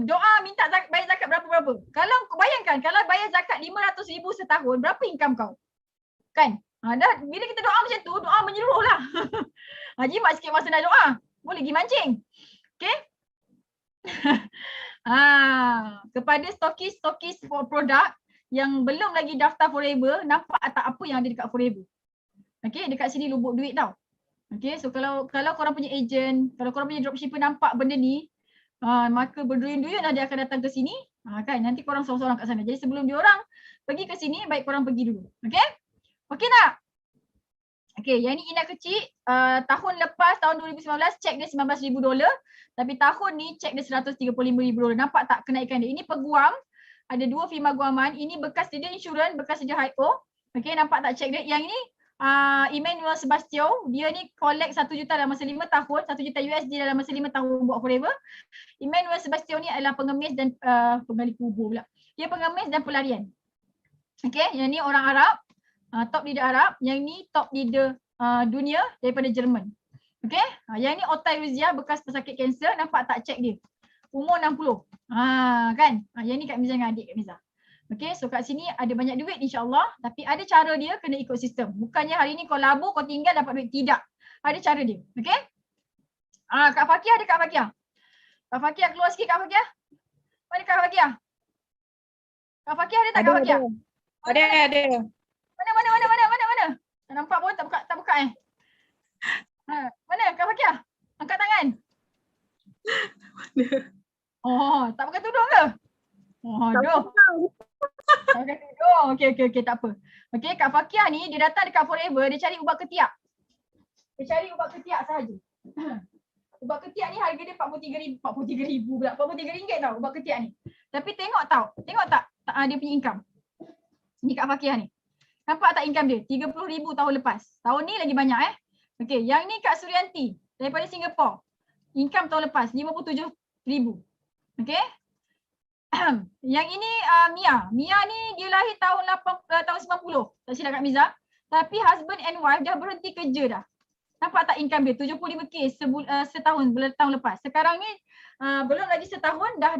Doa minta bayar zakat berapa-berapa. Kalau kau bayangkan, kalau bayar zakat 500,000 setahun, berapa income kau? Kan? Dah bila kita doa macam tu, doa menyeluruh lah. Jimat sikit masa nak doa. Boleh pergi mancing. Okay? Kepada stokis produk yang belum lagi daftar Forever, nampak tak apa yang ada dekat Forever? Okay, dekat sini lubuk duit tau. Okay, so kalau korang punya agent, kalau korang punya dropshipper nampak benda ni, maka berduyun-duyun lah dia akan datang ke sini. Kan, nanti korang seorang-seorang kat sana. Jadi sebelum diorang pergi ke sini, baik korang pergi dulu. Okay? Okay tak? Okay, yang ni Ina kecil. Tahun lepas, tahun 2019, cek dia $19,000. Tapi tahun ni cek dia $135,000. Nampak tak kenaikan dia? Ini peguam. Ada 2 firma guaman. Ini bekas dia insurans, bekas dia HIO. Okay, nampak tak cek dia? Yang ini Emmanuel Sebastian, dia ni collect 1 juta dalam masa 5 tahun, 1 juta USD dalam masa 5 tahun buat Forever. Emmanuel Sebastian ni adalah pengemis dan penggali kubur pula. Dia pengemis dan pelarian. Okay, yang ni orang Arab, top leader Arab. Yang ni top leader dunia daripada Jerman. Okay, yang ni Otai Ruzia, bekas pesakit kanser. Nampak tak cek dia? Umur 60. Kan? Yang ni Kak Miza dengan adik Kak Miza. Okay, so kat sini ada banyak duit insyaAllah. Tapi ada cara dia, kena ikut sistem. Bukannya hari ni kau labur, kau tinggal dapat duit. Tidak. Ada cara dia. Okay. Kak Fakiah ada Kak Fakiah. Kak Fakiah keluar sikit Kak Fakiah. Mana Kak Fakiah? Kak Fakiah ada tak Kak Fakiah? Ada. Mana? Tak nampak pun, tak buka Mana Kak Fakiah? Angkat tangan. Tak pakai tudung ke? Aduh. Pakai tudung. Okey, tak apa. Okey, Kak Fakiah ni dia datang dekat Forever, dia cari ubat ketiak. Dia cari ubat ketiak sahaja. Ubat ketiak ni harga dia RM43,000 pula. RM43 tau ubat ketiak ni. Tapi tengok tak dia punya income. Ni Kak Fakiah ni. Nampak tak income dia? RM30,000 tahun lepas. Tahun ni lagi banyak Okey, yang ni Kak Suryanti daripada Singapura. Income tahun lepas RM57,000. Okey. Yang ini Mia. Mia ni dia lahir tahun 90. Tak silap Kak Miza. Tapi husband and wife dah berhenti kerja dah. Nampak tak income dia? 75K setahun, tahun lepas. Sekarang ni belum lagi setahun dah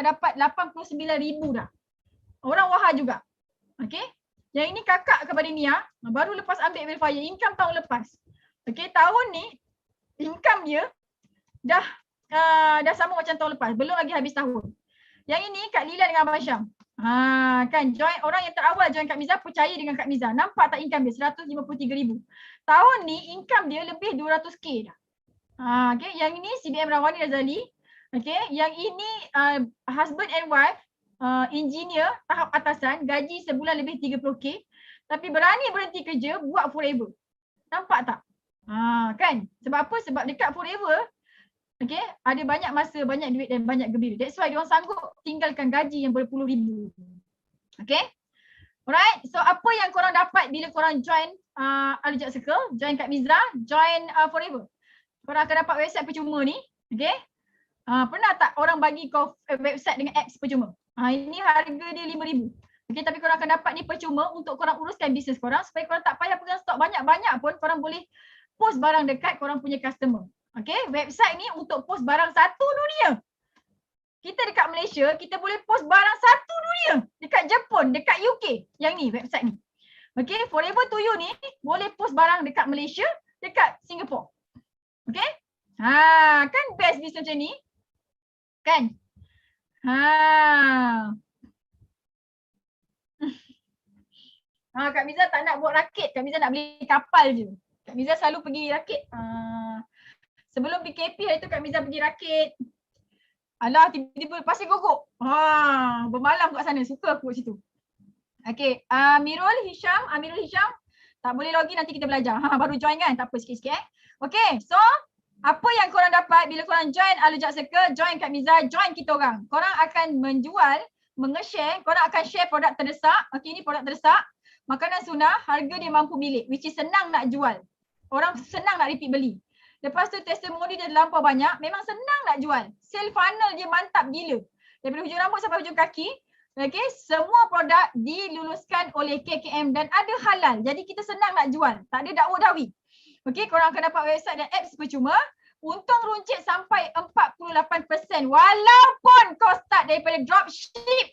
dapat 89,000 dah. Orang Wahar juga. Okey. Yang ini kakak kepada Mia, baru lepas ambil verifier, income tahun lepas. Okey, tahun ni income dia dah sama macam tahun lepas, belum lagi habis tahun. Yang ini Kak Lila dengan Abang Syam. Kan join orang yang terawal join Kak Miza percaya dengan Kak Miza. Nampak tak income dia 153,000. Tahun ni income dia lebih 200k dah. Okay, yang ini CBM Rawani Razali. Okay, yang ini husband and wife, engineer tahap atasan, gaji sebulan lebih 30k. Tapi berani berhenti kerja buat forever. Nampak tak? Kan? Sebab apa? Sebab dekat forever, okay, ada banyak masa, banyak duit dan banyak gembira. That's why diorang sanggup tinggalkan gaji yang berpuluh ribu. Okay? Alright, so apa yang korang dapat bila korang join Alujat Circle, join Kak Miza, join forever? Korang akan dapat website percuma ni. Okay? Pernah tak orang bagi kau website dengan apps percuma? Ini harga dia 5,000. Okay, tapi korang akan dapat ni percuma untuk korang uruskan bisnes korang supaya korang tak payah pegang stok banyak-banyak pun korang boleh post barang dekat korang punya customer. Okay, website ni untuk post barang satu dunia. Kita dekat Malaysia, kita boleh post barang satu dunia. Dekat Jepun, dekat UK. Yang ni, website ni. Okay, Forever to You ni boleh post barang dekat Malaysia, dekat Singapore. Okay? Kan best bisnes macam ni? Kan? Kak Miza tak nak buat rakit. Kak Miza nak beli kapal je. Kak Miza selalu pergi rakit. Sebelum PKP hari tu Kak Miza pergi rakit. Alah, tiba-tiba pasir gogok. Bermalam kat sana. Suka aku kat situ. Okay. Amirul Hisham. Tak boleh login, nanti kita belajar. Baru join kan? Tak apa, sikit-sikit Okay. So, apa yang korang dapat bila korang join Alujat Circle, join Kak Miza, join kita orang. Korang akan menjual, menge-share, korang akan share produk terdesak. Okay, ni produk terdesak. Makanan sunnah, harga dia mampu milik. Which is senang nak jual. Orang senang nak repeat beli. Lepas tu testimoni dia terlampau banyak, memang senang nak jual. Sale funnel dia mantap gila. Daripada hujung rambut sampai hujung kaki. Okay, semua produk diluluskan oleh KKM dan ada halal. Jadi kita senang nak jual. Tak ada dakwa dawi. Okay, korang akan dapat website dan apps percuma. Untung runcit sampai 48% walaupun kau start daripada dropship.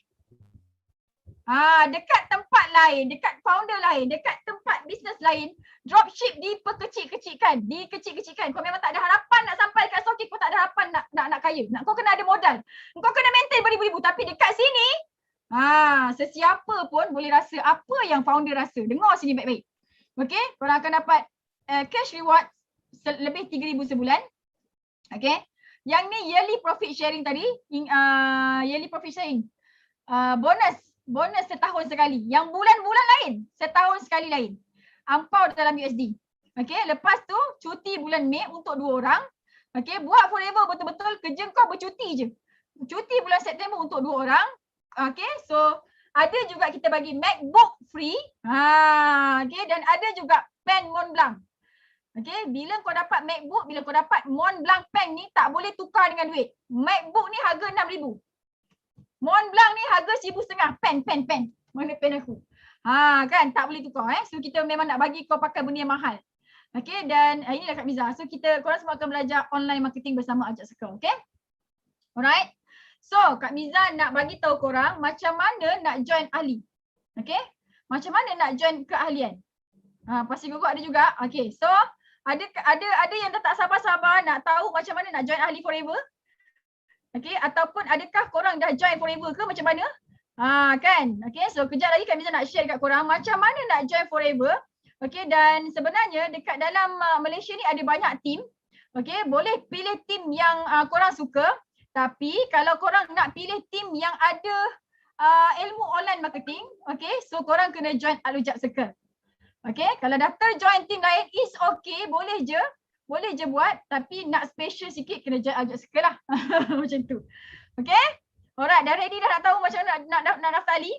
Dekat tempat lain, dekat founder lain, dekat tempat bisnes lain, dropship diperkecil-kecilkan, dikecil-kecilkan. Kau memang tak ada harapan nak sampai kat Soki, kau tak ada harapan nak kaya. Kau kena ada modal. Kau kena maintain beribu-ribu. Tapi dekat sini, sesiapa pun boleh rasa apa yang founder rasa. Dengar sini baik-baik. Okay, korang akan dapat cash reward lebih 3,000 sebulan. Okay, yang ni yearly profit sharing tadi, yearly profit sharing. Bonus setahun sekali. Yang bulan-bulan lain, setahun sekali lain. Ampau dalam USD. Okay, lepas tu cuti bulan Mei untuk 2 orang. Okay, buat forever betul-betul kerja kau bercuti je. Cuti bulan September untuk 2 orang. Okay, so ada juga kita bagi MacBook free. Okay, dan ada juga pen Mont Blanc. Okay, bila kau dapat MacBook, bila kau dapat Mont Blanc pen ni tak boleh tukar dengan duit. MacBook ni harga 6,000. Mont Blanc ni harga 1,500. Pen. Mana pen aku? Kan tak boleh tukar So kita memang nak bagi kau pakai benda yang mahal. Okay, dan inilah Kak Miza. So korang semua akan belajar online marketing bersama Alujat Circle. Okay? Alright. So Kak Miza nak bagi tahu korang macam mana nak join ahli. Okay? Macam mana nak join keahlian. Pasir gogok ada juga. Okay, so ada yang tak sabar-sabar nak tahu macam mana nak join ahli forever. Okay, ataupun adakah korang dah join forever ke macam mana? Kan? Okay, so kejap lagi Kak Miza nak share kat korang macam mana nak join forever. Okay, dan sebenarnya dekat dalam Malaysia ni ada banyak team. Okay, boleh pilih team yang korang suka. Tapi kalau korang nak pilih team yang ada ilmu online marketing, okay, so korang kena join Alujat Circle. Okay, kalau daftar join team lain is okay, boleh je buat, tapi nak special sikit kena join Alujat Circle lah. Macam tu. Okay, alright, dah ready dah nak tahu macam mana nak daftar ahli?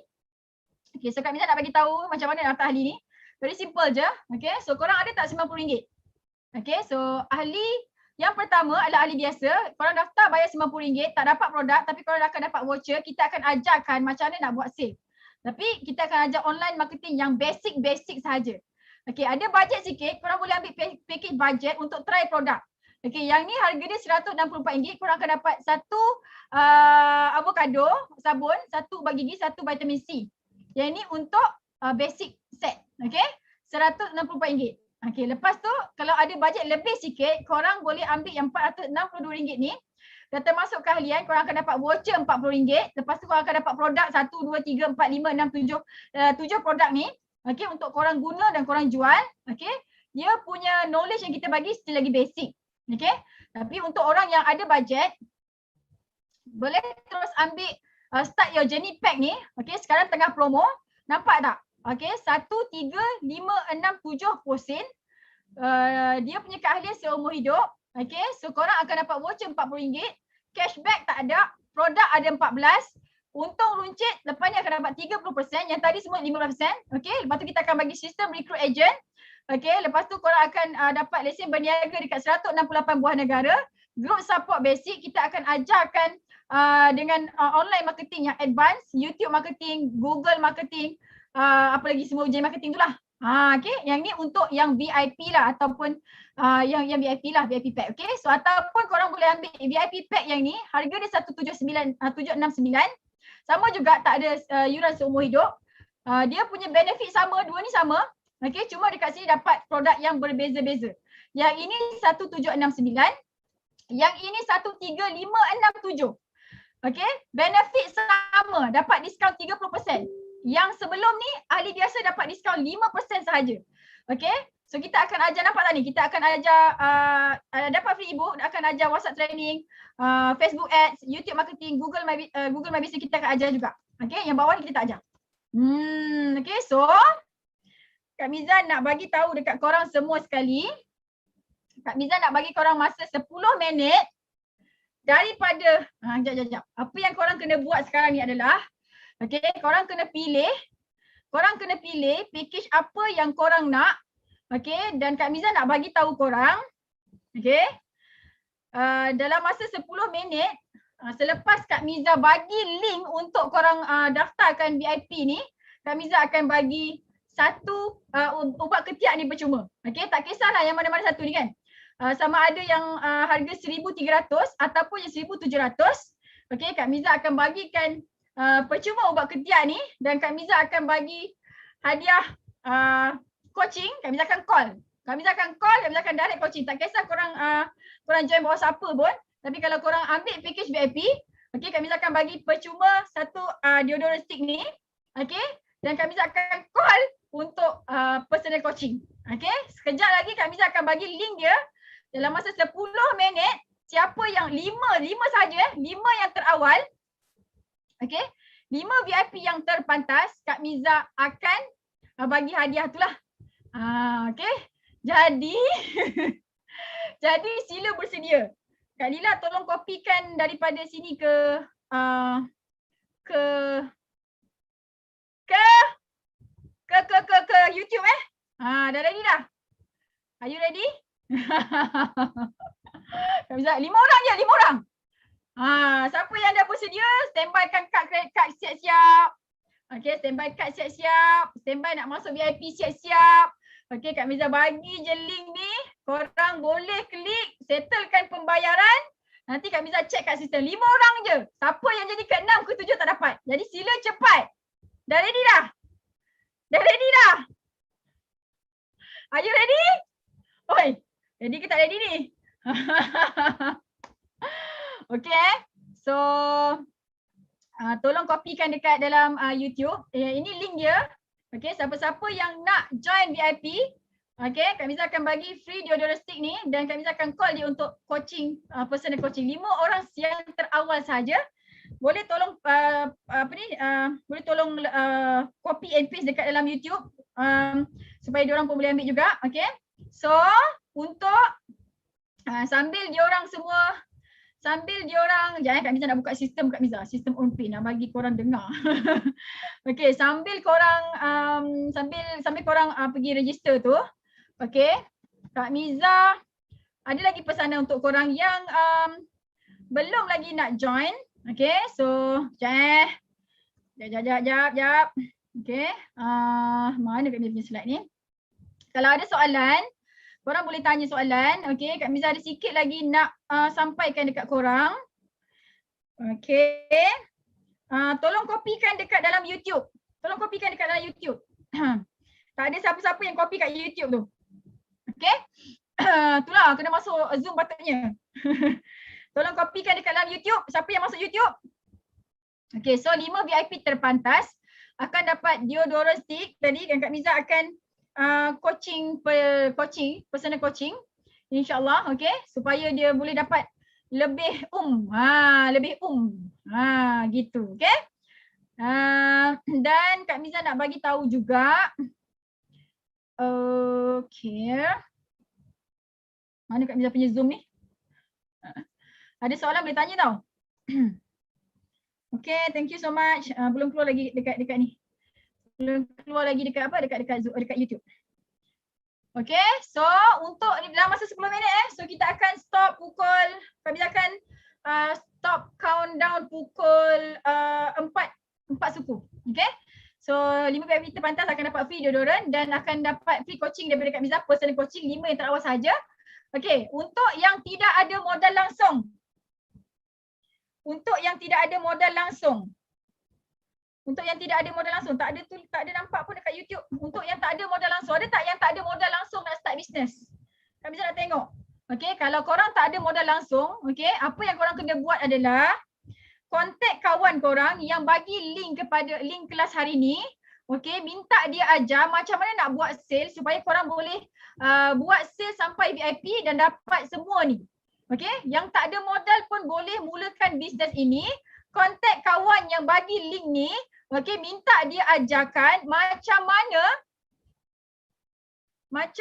Okay, so Kak Miza nak bagi tahu macam mana daftar ahli ni. Very simple je. Okay, so korang ada tak RM90? Okay, so ahli yang pertama adalah ahli biasa. Korang daftar bayar RM90, tak dapat produk tapi korang akan dapat voucher. Kita akan ajarkan macam mana nak buat sale. Tapi kita akan ajar online marketing yang basic sahaja. Okay, ada bajet sikit, korang boleh ambil package budget untuk try produk. Okay, yang ni harga dia RM164, korang akan dapat satu avocado sabun, satu ubat gigi, satu vitamin C. Yang ni untuk basic set. Okay, RM164. Okay, lepas tu kalau ada bajet lebih sikit, korang boleh ambil yang RM462 ni. dah termasuk keahlian, korang akan dapat voucher RM40. Lepas tu korang akan dapat produk 1, 2, 3, 4, 5, 6, 7 produk ni. Okay, untuk korang guna dan korang jual. Okay, dia punya knowledge yang kita bagi still lagi basic. Okay, tapi untuk orang yang ada budget, boleh terus ambil start your journey pack ni. Okay, sekarang tengah promo. Nampak tak? Okay, 1, 3, 5, 6, 7 sen. Dia punya keahlian seumur hidup. Okay, so korang akan dapat voucher RM40. Cashback tak ada. Produk ada 14. Untung runcit, lepas ni akan dapat 30%. Yang tadi semua 15%. Okay, lepas tu kita akan bagi sistem recruit agent. Okay, lepas tu korang akan dapat lesen berniaga dekat 168 buah negara. Group support basic, kita akan ajarkan dengan online marketing yang advance, YouTube marketing, Google marketing, apa lagi semua ujian marketing tu lah. Okay, yang ni untuk yang VIP lah ataupun yang VIP lah, VIP pack. Okay, so ataupun korang boleh ambil VIP pack yang ni, harga dia 769. Sama juga, tak ada yuran seumur hidup. Dia punya benefit sama, dua ni sama. Okay, cuma dekat sini dapat produk yang berbeza-beza. Yang ini 1769, yang ini 13567. Okay, benefit sama, dapat diskaun 30%. Yang sebelum ni, ahli biasa dapat diskaun 5% sahaja. Okay, so kita akan ajar, nampak tak ni? Kita akan ajar, dapat free ebook, akan ajar WhatsApp training, Facebook ads, YouTube marketing, Google My Business kita akan ajar juga. Okay, yang bawah ni kita tak ajar. Okay, so Kak Miza nak bagi tahu dekat korang semua sekali. Kak Miza nak bagi korang masa 10 minit daripada, jap. Apa yang korang kena buat sekarang ni adalah, okay, korang kena pilih package apa yang korang nak. Okay, dan Kak Miza nak bagi tahu korang, okay, dalam masa 10 minit, selepas Kak Miza bagi link untuk korang daftarkan VIP ni, Kak Miza akan bagi satu ubat ketiak ni percuma. Okay, tak kisahlah yang mana-mana satu ni kan. Sama ada yang harga 1,300 ataupun yang 1,700. Okay, Kak Miza akan bagikan percuma ubat ketiak ni, dan Kak Miza akan bagi hadiah coaching. Kak Miza akan call. Kak Miza akan direct coaching. Tak kisah korang join bawah siapa pun. Tapi kalau korang ambil package VIP, okay, Kak Miza akan bagi percuma satu deodorant stick ni. Okay, dan Kak Miza akan call untuk personal coaching. Okay, sekejap lagi Kak Miza akan bagi link dia. Dalam masa 10 minit, siapa yang 5 saja, 5 yang terawal, okay, 5 VIP yang terpantas, Kak Miza akan bagi hadiah tu lah. Okay, jadi jadi sila bersedia. Kak Lila tolong kopikan daripada sini ke YouTube dah ready dah? Are you ready? Kak Miza, 5 orang je, 5 orang. Siapa yang dah bersedia, standbykan kad siap-siap. Okay, standby kad siap-siap. Standby nak masuk VIP siap-siap. Okay, Kak Miza bagi je link ni. Korang boleh klik, settlekan pembayaran. Nanti Kak Miza check kat sistem. 5 orang je. Siapa yang jadi ke-6, ke-7 tak dapat. Jadi sila cepat. Dah ready dah? Dah ready dah? Are you ready? Oi, ready ke tak ready ni? Okay, so tolong kopikan dekat dalam YouTube. Ini link dia. Okay, siapa-siapa yang nak join VIP, okay, Kak Miza akan bagi free deodorant stick ni, dan Kak Miza akan call dia untuk coaching, personal coaching. 5 orang yang terawal saja. Boleh tolong boleh tolong copy and paste dekat dalam YouTube supaya diorang pun boleh ambil juga. Okay, so untuk sambil diorang jangan Kak Miza nak buka sistem Kak Miza, sistem on-pin nak bagi korang dengar. Okay, sambil korang pergi register tu, okay, Kak Miza ada lagi pesanan untuk korang yang belum lagi nak join. Okay, so jap. Okay, mana Kak Miza punya slide ni? Kalau ada soalan, korang boleh tanya soalan. Okay, Kak Miza ada sikit lagi nak sampaikan dekat korang. Okay, tolong kopikan dekat dalam YouTube. Tak ada siapa-siapa yang copy kat YouTube tu. Okay, itulah kena masuk Zoom patutnya. Tolong kopikan dekat dalam YouTube. Siapa yang masuk YouTube? Okay, so 5 VIP terpantas akan dapat deodorant stick tadi dan Kak Miza akan personal coaching insyaAllah, okay, supaya dia boleh dapat lebih gitu, okay. Dan Kak Miza nak bagi tahu juga, okay, mana Kak Miza punya Zoom ni? Ada soalan boleh tanya tau. Okay, thank you so much. Belum keluar lagi dekat ni. Belum keluar lagi dekat apa? Dekat YouTube. Okay, so untuk dalam masa 10 minit so kita akan stop pukul, kami akan stop countdown pukul 4 suku. Okay, so 5 VIP terpantas akan dapat free deodorant dan akan dapat free coaching daripada Kak Miza, personal coaching 5 yang terawal saja. Okay, untuk yang tidak ada modal langsung. Untuk yang tidak ada modal langsung. Untuk yang tidak ada modal langsung, tak ada nampak pun dekat YouTube. Untuk yang tak ada modal langsung, ada tak yang tak ada modal langsung nak start bisnes? Kami nak tengok. Okay, kalau korang tak ada modal langsung, okay, apa yang korang kena buat adalah kontak kawan korang yang bagi link kepada link kelas hari ni. Okay, minta dia ajar macam mana nak buat sale supaya korang boleh buat sale sampai VIP dan dapat semua ni. Okay, yang tak ada modal pun boleh mulakan bisnes ini. Kontak kawan yang bagi link ni, okay, minta dia ajarkan macam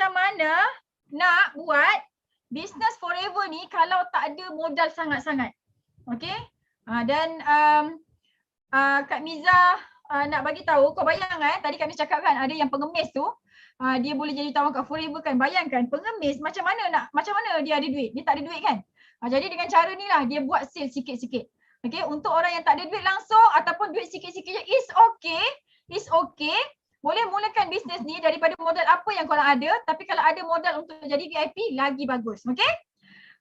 mana nak buat business forever ni kalau tak ada modal sangat-sangat. Okay, dan Kak Miza nak bagi tahu, kau bayang tadi Kak Miza cakap kan ada yang pengemis tu dia boleh jadi tawan kat forever kan. Bayangkan pengemis macam mana dia ada duit, dia tak ada duit kan. Jadi dengan cara ni lah dia buat sale sikit-sikit. Okay, untuk orang yang tak ada duit langsung ataupun duit sikit-sikit je, is okay. Boleh mulakan bisnes ni daripada modal apa yang korang ada, tapi kalau ada modal untuk jadi VIP lagi bagus. Okay,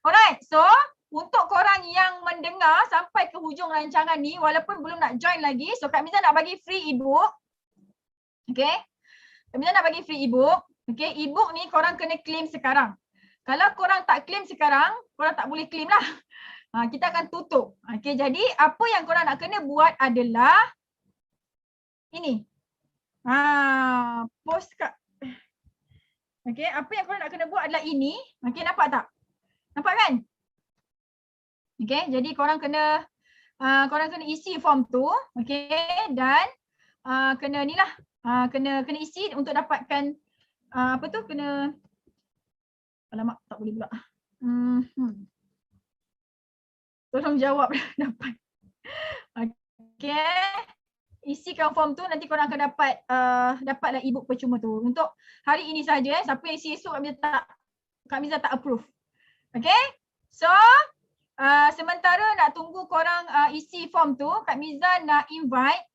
alright, so untuk korang yang mendengar sampai ke hujung rancangan ni walaupun belum nak join lagi, so Kak Miza nak bagi free ebook. Okay, Kak Miza nak bagi free ebook. Okay, ebook ni korang kena claim sekarang. Kalau korang tak claim sekarang, korang tak boleh claim lah. Kita akan tutup. Okay, jadi apa yang korang nak kena buat adalah ini. Postcard. Okay, apa yang korang nak kena buat adalah ini. Okay, nampak tak? Nampak kan? Okay, jadi korang kena isi form tu. Okay, dan kena ni lah. Kena isi untuk dapatkan apa tu? Kena, alamak tak boleh pula. Tolong jawab dapat. Okay. Isikan form tu, nanti korang akan dapatlah ebook percuma tu. Untuk hari ini saja, siapa yang isi esok Kak Miza tak approve. Okay. So, sementara nak tunggu korang isi form tu, Kak Miza nak invite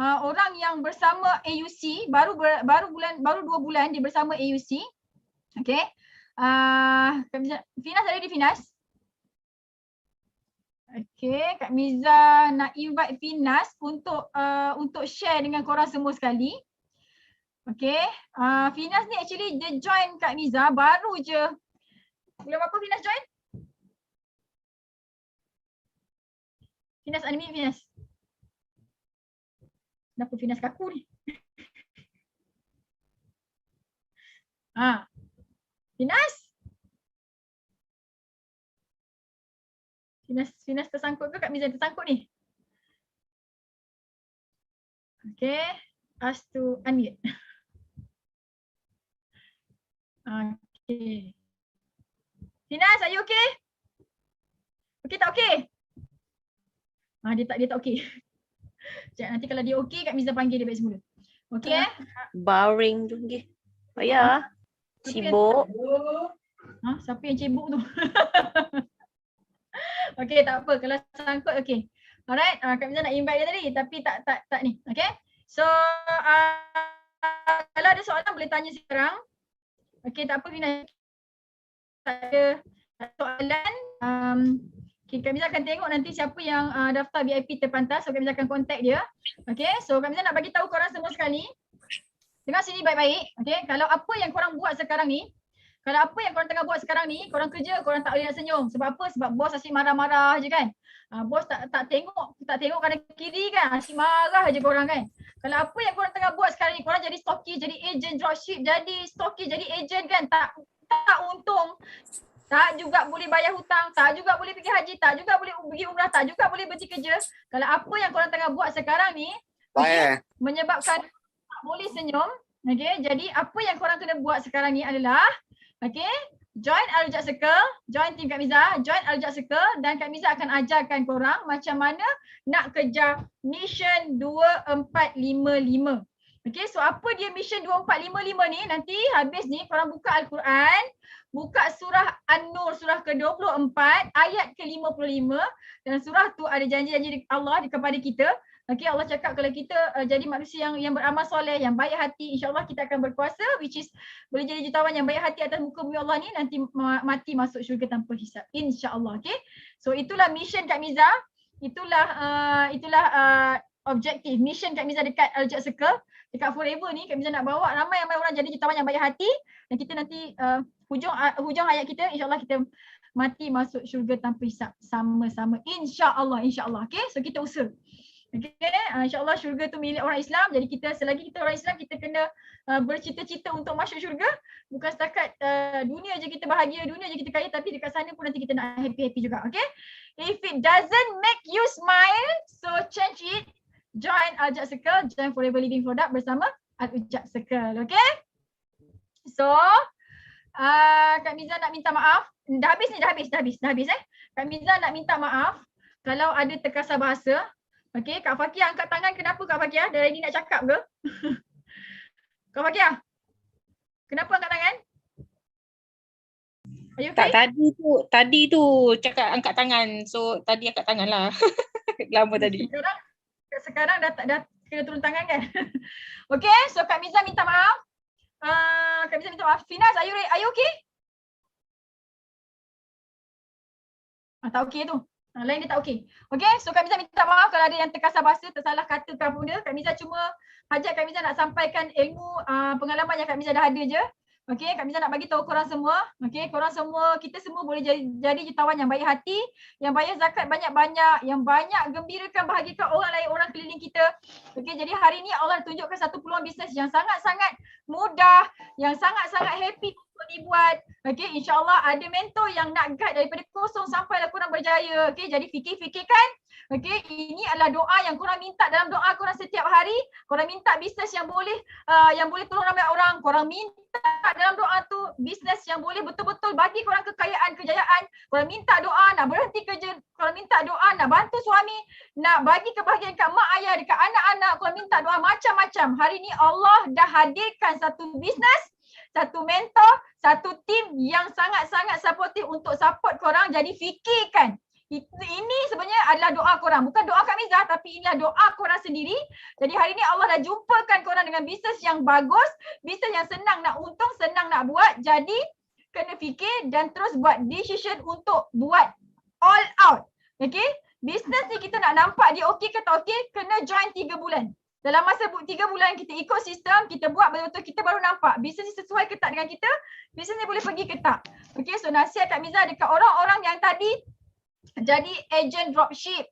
orang yang bersama AUC, baru 2 bulan dia bersama AUC. Okay. Kak Miza, Finas ada di Finas? Okay, Kak Miza nak invite Finas untuk share dengan korang semua sekali. Okay, Finas ni actually dia join Kak Miza baru je. Bulan berapa Finas join? Finas unmute Finas. Kenapa Finas kaku ni? Finas? Finas tersangkut ke Kak Miza tersangkut ni? Okay, ask to unmute. Okay. Finas, are you okay? Okay tak okay? Dia tak okay. Sekejap, nanti kalau dia okay, Kak Miza panggil dia balik semula. Okay? Boring tu. Payah. Sibuk. Siapa yang cibuk tu? Okay, tak apa. Kalau sangkut, okay. Alright, Kak Miza nak invite dia tadi tapi tak ni. Okay. So, kalau ada soalan boleh tanya sekarang. Okay, tak apa Finas. Tak ada soalan. Okay, Kak Miza akan tengok nanti siapa yang daftar VIP terpantas. So, Kak Miza akan contact dia. Okay, so Kak Miza nak bagi tahu korang semua sekali. Dengar sini baik-baik. Okay, kalau apa yang korang buat sekarang ni, Kalau apa yang korang tengah buat sekarang ni, korang kerja, korang tak boleh nak senyum. Sebab apa? Sebab bos asyik marah-marah je kan. Bos tak tengok kanan kiri kan. Asyik marah je korang kan. Kalau apa yang korang tengah buat sekarang ni, korang jadi stocky, jadi agent dropship, jadi stocky, jadi agent kan. Tak untung. Tak juga boleh bayar hutang, tak juga boleh pergi haji, tak juga boleh pergi umrah, tak juga boleh berhenti kerja. Kalau apa yang korang tengah buat sekarang ni, menyebabkan tak boleh senyum. Okay, jadi apa yang korang kena buat sekarang ni adalah, okay, join Al-Rujak Circle, join team Kak Miza, join Al-Rujak Circle dan Kak Miza akan ajarkan korang macam mana nak kejar mission 2455. Okay, so apa dia mission 2455 ni? Nanti habis ni korang buka Al-Quran, buka surah An-Nur surah ke-24 ayat ke-55 dan surah tu ada janji-janji Allah kepada kita. Okay, Allah cakap kalau kita jadi manusia yang beramal soleh, yang baik hati, insyaAllah kita akan berkuasa, which is boleh jadi jutawan yang baik hati atas muka bumi Allah ni, nanti mati masuk syurga tanpa hisap, insyaAllah. Okay, so itulah mission Kak Miza, itulah objektif mission Kak Miza dekat Al-Rujak Circle. Dekat Forever ni Kak Miza nak bawa ramai orang jadi jutawan yang baik hati, dan kita nanti hujung ayat kita, insyaAllah kita mati masuk syurga tanpa hisap sama-sama, insyaAllah. Okay, so kita usaha. Okay, insyaAllah syurga tu milik orang Islam. Jadi kita, selagi kita orang Islam, kita kena bercita-cita untuk masuk syurga. Bukan setakat dunia je kita bahagia, dunia je kita kaya, tapi dekat sana pun nanti kita nak happy-happy juga. Okay, if it doesn't make you smile, so change it. Join Al-Rujak Circle, join Forever Living Product bersama Al-Rujak Circle. Okay, so Kak Miza nak minta maaf. Dah habis Kak Miza nak minta maaf kalau ada terkasar bahasa. Okay, Kak Fakia angkat tangan. Kenapa Kak Fakia? Dah ready nak cakap ke? Kak Fakia, kenapa angkat tangan? Are you okay? Tak, tadi tu cakap angkat tangan. So tadi angkat tangan lah. Lama tadi. Sekarang dah kena turun tangan kan? Okay, so Kak Miza minta maaf. Kak Miza minta maaf. Finas, are you okay? Tak okay tu. Lain dia tak okey. Okay, so Kak Miza minta maaf kalau ada yang terkasar bahasa, tersalah kata ke apa benda. Kak Miza cuma hajat Kak Miza nak sampaikan ilmu pengalaman yang Kak Miza dah ada je. Okay, Kak Miza nak bagi tahu korang semua. Okay, korang semua, kita semua boleh jadi jutawan yang baik hati, yang bayar zakat banyak-banyak, yang banyak gembirakan, bahagikan orang lain, orang keliling kita. Okay, jadi hari ni Allah tunjukkan satu peluang bisnes yang sangat-sangat mudah, yang sangat-sangat happy untuk dibuat. Okay, insyaAllah ada mentor yang nak guide daripada kosong sampailah korang berjaya. Okay, jadi fikir-fikirkan. Okay, ini adalah doa yang korang minta dalam doa korang setiap hari. Korang minta bisnes yang boleh tolong ramai orang. Korang minta dalam doa tu bisnes yang boleh betul-betul bagi korang kekayaan, kejayaan. Korang minta doa nak berhenti kerja. Korang minta doa nak bantu suami, nak bagi kebahagiaan kat mak ayah, dekat anak-anak. Korang minta doa macam-macam. Hari ni Allah dah hadirkan satu bisnes, satu mentor, satu tim yang sangat-sangat supportive untuk support korang. Jadi fikirkan. Ini sebenarnya adalah doa korang. Bukan doa Kak Miza, tapi inilah doa korang sendiri. Jadi hari ni Allah dah jumpakan korang dengan bisnes yang bagus, bisnes yang senang nak untung, senang nak buat. Jadi kena fikir dan terus buat decision untuk buat all out. Okay, bisnes ni kita nak nampak dia okey ke tak okey, kena join 3 bulan. Dalam masa 3 bulan kita ikut sistem, kita buat betul-betul, kita baru nampak bisnes ni sesuai ke tak dengan kita, bisnes ni boleh pergi ke tak. Okay, so nasihat Kak Miza dekat orang-orang yang tadi jadi agent dropship,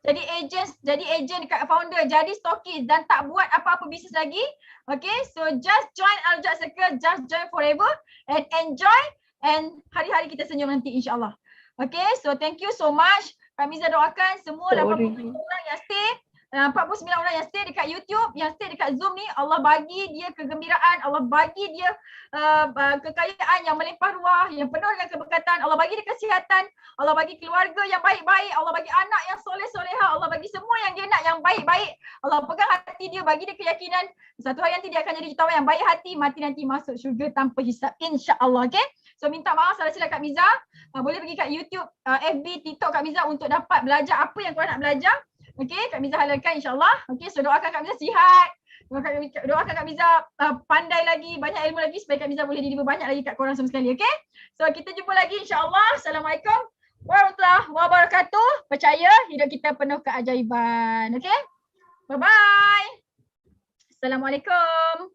jadi agent dekat founder, jadi stockist dan tak buat apa-apa bisnes lagi. Okay, so just join Al-Rujak Circle, just join Forever and enjoy, and hari-hari kita senyum nanti insyaAllah. Okay, so thank you so much. Kak Miza doakan semua 89 orang yang stay, 49 orang yang stay dekat YouTube, yang stay dekat Zoom ni, Allah bagi dia kegembiraan, Allah bagi dia kekayaan yang melimpah ruah, yang penuh dengan keberkatan, Allah bagi dia kesihatan, Allah bagi keluarga yang baik-baik, Allah bagi anak yang soleh-solehah, Allah bagi semua yang dia nak yang baik-baik. Allah pegang hati dia, bagi dia keyakinan satu hari nanti dia akan jadi jutawan yang baik hati, mati nanti masuk syurga tanpa hisap, insya-Allah. Okay, so minta maaf salah silap Kak Miza. Boleh pergi kat YouTube, FB, TikTok Kak Miza untuk dapat belajar apa yang korang nak belajar. Okay, Kak Miza halalkan insyaAllah. Okay, so doakan Kak Miza sihat. Doakan Kak Miza pandai lagi, banyak ilmu lagi supaya Kak Miza boleh deliver banyak lagi kat korang semua sekali. Okay, so kita jumpa lagi insyaAllah. Assalamualaikum warahmatullahi wabarakatuh. Percaya hidup kita penuh keajaiban. Okay, bye-bye. Assalamualaikum.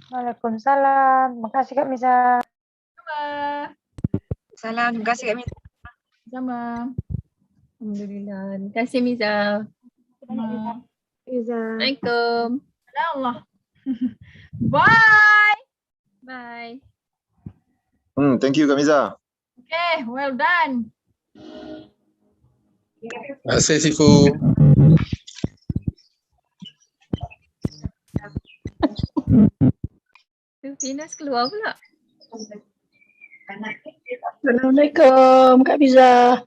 Waalaikumsalam. Terima kasih Kak Miza. Sama. Salam, terima kasih Kak Miza. Sama. Alhamdulillah. Terima kasih Miza. Sama. Assalamualaikum. Allah. Bye. Bye. Thank you Kak Miza. Okay, well done. Terima kasih Sifu. Finas keluar pula. Assalamualaikum Kak Fiza.